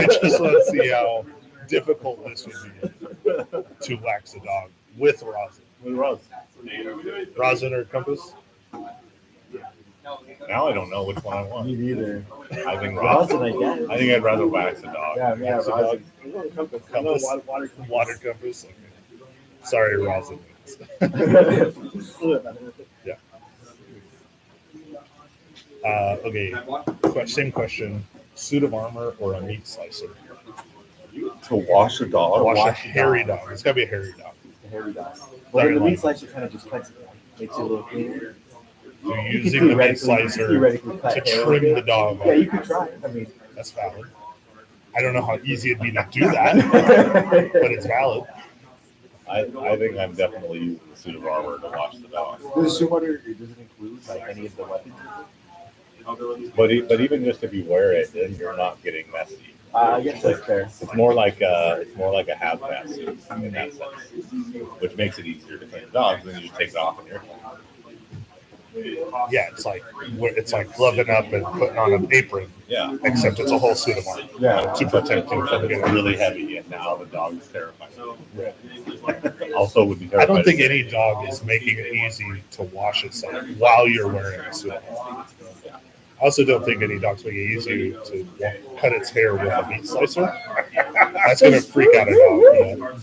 just want to see how difficult this would be to wax a dog with rosin. with rosin. Rosin or compass? Now I don't know which one I want. Me neither. I think Rosin, rosin. I guess. I think I'd rather wax a dog. Yeah, Wax a rosin. dog. Compass. Compass. Water compass. Okay. Sorry, rosin. Okay. Same question. Suit of armor or a meat slicer? To wash a dog? Wash a wash a hairy dog. dog. It's gotta be a hairy dog. The hairy dog. Well, the meat slicer kind of just cuts it, makes it a little cleaner. You're You could using the meat theoretically- slicer theoretically cut to hair trim with the it. dog. Yeah, you could try. I mean, That's valid. I don't know how easy it'd be to do that, but it's valid. I think I'm definitely using the suit of armor to wash the dog. does it include like any of the weapons? But even just if you wear it, then you're not getting messy. I guess that's fair. It's more like a hazmat suit in that sense, which makes it easier to clean the dogs. Then you just take it off and you're Yeah, it's like gloving up and putting on an apron, yeah. except it's a whole suit of armor Yeah. to protect you from It's getting really heavy, and now the dog is terrified. Also, would be I terrified. don't think any dog is making it easy to wash itself while you're wearing a suit of armor. I also don't think any dog's making it easy to cut its hair with a meat slicer. That's going to freak out a dog.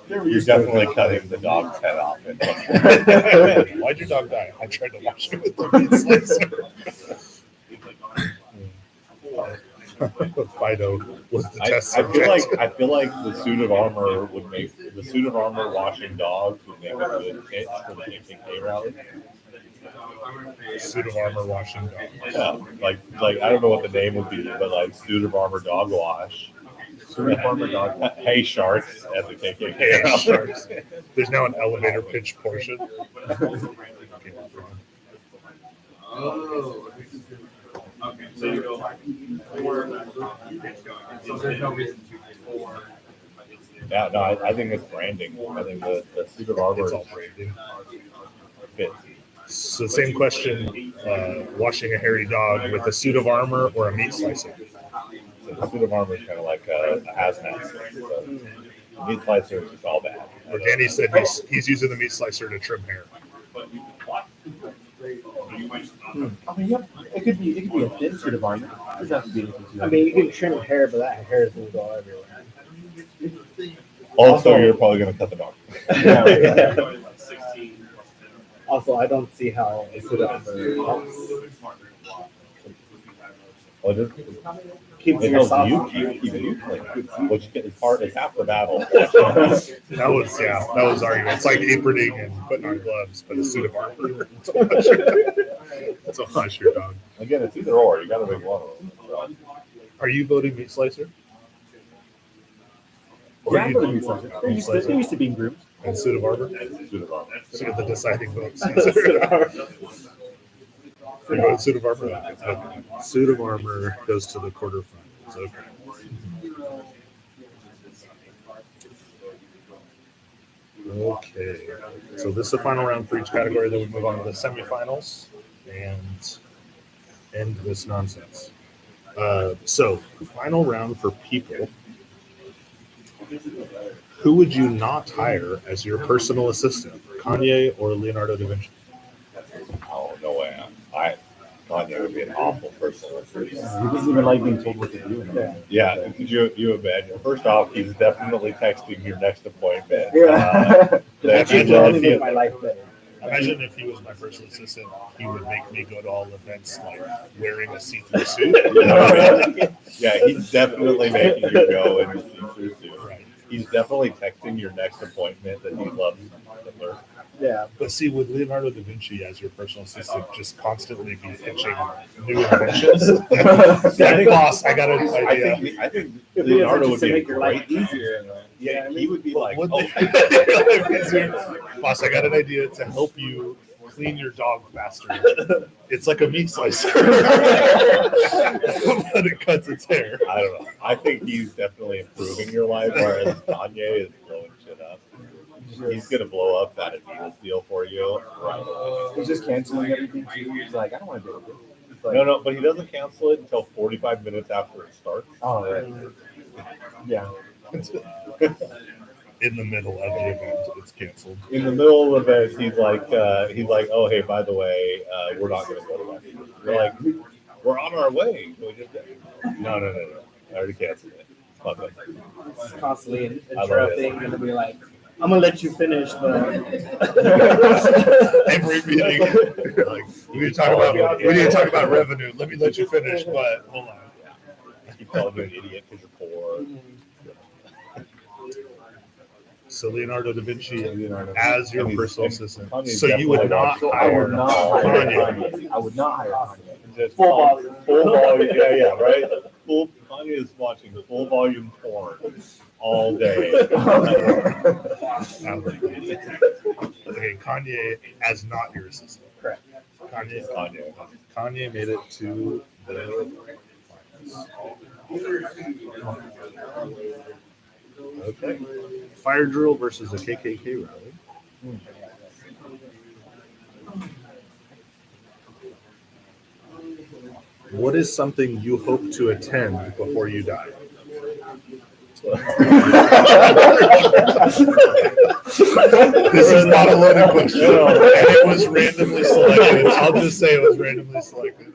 You're definitely cutting the dog's head off. Yeah. Why'd your dog die? I tried to wash it with the meat slicer. Fido was the test I feel subject. like the suit of armor washing dogs would make a good hit for the KKK rally. Suit of armor washing dog. Yeah, like I don't know what the name would be, but like suit of armor dog wash. Suit of armor dog. Hey sharks at the KKK Hey, rally. sharks. There's now an elevator pitch portion. Oh. Okay, so you go like four. So there's no reason to four. Yeah, no, I think it's branding. I think the suit of armor It's all branding. fits. So same question, washing a hairy dog with a suit of armor or a meat slicer? So the suit of armor is kind of like a hazmat suit. So the meat slicer is just all bad. Or Danny said he's using the meat slicer to trim hair. I mean, yep. It could be a thin suit of armor. It doesn't have to be anything too I mean, you can trim hair, but that hair is going to go everywhere. Also, you're probably going to cut the dog. Yeah. Also, I don't see how a suit of armor helps. Well, it Keeps it your helps soft. keep you clean, which is part. It's half the battle. That was argument. It's like aproning and putting on gloves, but a suit of armor. It's a wash your dog. Again, it's either or. You got to make one of them. So. Are you voting meat slicer? Or Yeah, you but do meat slicer. They're used to being groomed. and suit of armor? Suit of armor. So get the deciding vote. You vote suit of armor. Okay. Suit of armor goes to the quarterfinals. Okay. Okay. So this is the final round for each category. Then we move on to the semifinals and end this nonsense. So final round for people. Who would you not hire as your personal assistant? Kanye or Leonardo da Vinci? Oh no way! Kanye would be an awful person. He doesn't even like being told what to do. Yeah, could you imagine? First off, he's definitely texting your next appointment. Yeah. That Actually, he can only loves make you. my life better. Imagine if he was my personal assistant, he would make me go to all events like wearing a see-through suit. Yeah, he's definitely making you go and see through. Right. He's definitely texting your next appointment that he loves. Yeah. But see, with Leonardo da Vinci as your personal assistant, just constantly be pitching new inventions. Like, boss, I got an idea. I think It'd be Leonardo to would be a make your life great. easier. Yeah, he would be like, Would oh, they- boss, I got an idea to help you clean your dog faster. It's like a meat slicer, but it cuts its hair. I don't know. I think he's definitely improving your life, whereas Kanye is blowing shit up. He's gonna blow up that Adidas deal for you. Right. He's just canceling everything too. He's like, I don't want to do it. He's like, No, but he doesn't cancel it until 45 minutes after it starts. Oh, right. Yeah. In the middle of the event, it's canceled. In the middle of it, he's like, oh, hey, by the way, we're not gonna go to that. You're like, we're on our way. No. I already canceled it. Fuck it. It's constantly I love it. interrupting, and they'll be like, I'm gonna let you finish, but Every meeting, like, we need to talk about revenue. Let me let you finish, but hold on. You call him an idiot because you're poor. So Leonardo da Vinci Leonardo. as your And he's- personal and assistant. Kanye's So you would definitely not not- I would hire not hire Kanye. Kanye. I would not hire Kanye. Just Full volume. Full volume. Yeah, right. Kanye is watching full volume porn all day. Okay, Kanye as not your assistant. Correct. Kanye made it to the okay. Fire drill versus a KKK rally. What is something you hope to attend before you die? This is not a loaded question. And it was randomly selected. I'll just say it was randomly selected.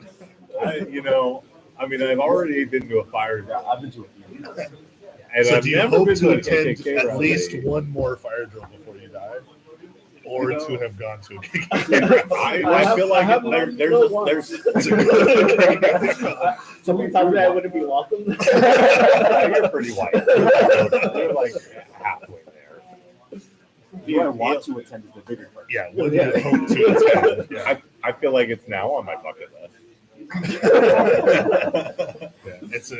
I've already been to a fire drill. I've been to a few. And So I've do you never hope been to a attend KKK at rally. least one more fire drill before you die? Or to have gone to a KKK rally? I feel like have there's It's a good- so many times I wouldn't be welcome. you're pretty white. You're like halfway there. Do I want to attend is the bigger part. Yeah, what do you hope to attend? Yeah. I feel like it's now on my bucket list. Yeah, it's a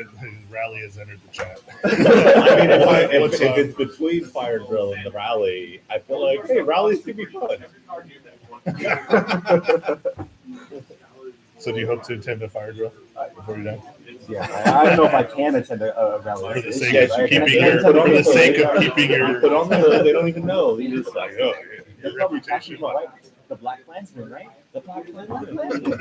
rally has entered the chat. I mean, What's if up? it's between fire drill and the rally, I feel like, hey, rallies could be fun. So do you hope to attend a fire drill before you die? Yeah, I don't know if I can attend a rally. For the sake Yes, of you can. keeping You your, put on for the the sake hood. of keeping You your put on the hood, they don't even know. You just like, oh, They're probably talking about, right? The Black Klansman, right? The Black Klansman.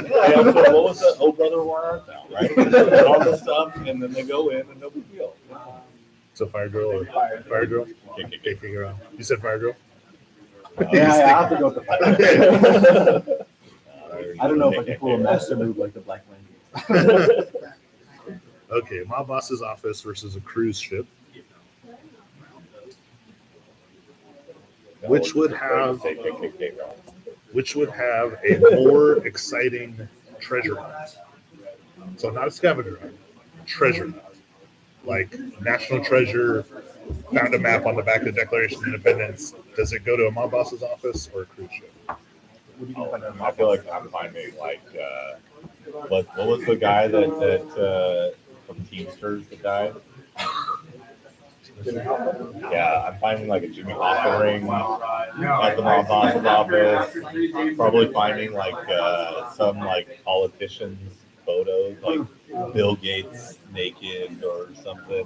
yeah, so what was the oh brother, where art thou, right? They put all the stuff, and then they go in, and no big deal. so fire drill or fire drill? KKK rally. You said fire drill? Yeah, I have to go with the fire. I don't know if I can pull a master move like the Black Klansman. Okay, mob boss's office versus a cruise ship. Which would have a more exciting treasure hunt? So not a scavenger hunt, treasure hunt. Like National Treasure found a map on the back of the Declaration of Independence. Does it go to a mob boss's office or a cruise ship? I feel like I'm finding like what was the guy that from Teamsters that died? Yeah, I'm finding like a Jimmy Hoffa ring at the mob boss's office. Probably finding like some like politicians' photos, like Bill Gates naked or something,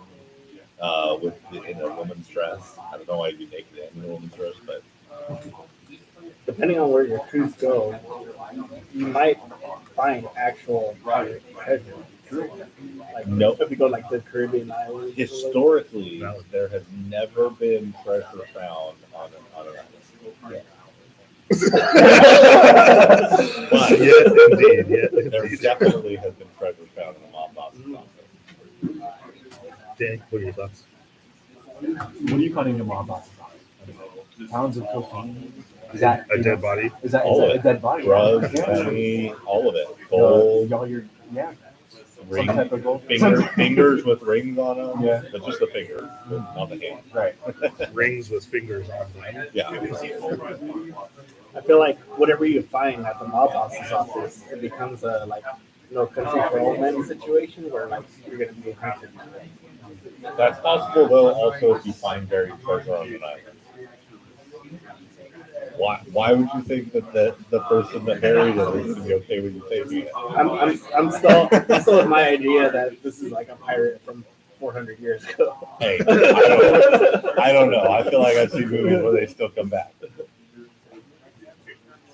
in a woman's dress. I don't know why he'd be naked in a woman's dress, but Depending on where your cruise go, you might find actual pirate treasure. Like Nope. if you go like to the Caribbean islands. historically, there has never been treasure found on an island. But Yet, indeed. Yet, there indeed. definitely has been treasure found in the mob boss's office. Danny, what are your thoughts? What are you finding in mob bosses? Pounds of cocaine? Is that A dead body? Is that All of a it. dead body? Drugs, Yeah. money, all of it. Gold, Y'all, yeah. Some ring, type of gold. fingers with rings on them. Yeah. But just the fingers, not the hand. Right. Rings with fingers on them. Yeah. I feel like whatever you find at the mob boss's office, it becomes a like no country for old men situation where like you're gonna be hunted. That's possible though. Also, if you find buried treasure on an island. Why would you think that the person that buried it is going to be okay with you taking it? I'm still with my idea that this is like a pirate from 400 years ago. Hey, I don't know. I feel like I've seen movies where they still come back.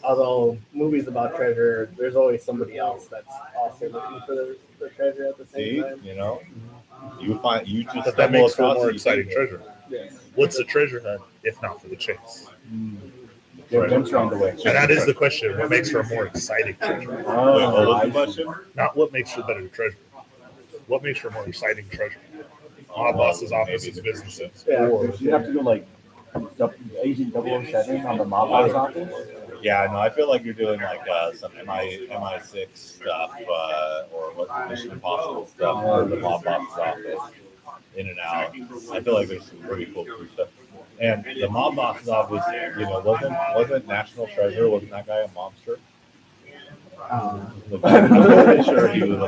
Although movies about treasure, there's always somebody else that's also looking for the treasure at the See, same time. you know, you just But that stumble makes for a across more it, you exciting take it. treasure. Yes. What's a treasure hunt if not for the chase? The adventure on the way. And that is the question. What makes for a more exciting treasure? Wait, what was the question? Not what makes for better treasure. What makes for a more exciting treasure? Mob boss's offices, businesses. Yeah. Or you have to go like Agent 007 on the mob boss office. Yeah, no, I feel like you're doing like some MI6 stuff or what's Mission Impossible stuff or the mob boss's office, in and out. I feel like there's some pretty cool stuff. And the mob boss's office, you know, wasn't National Treasure? Wasn't that guy a mobster? I'm pretty sure he was a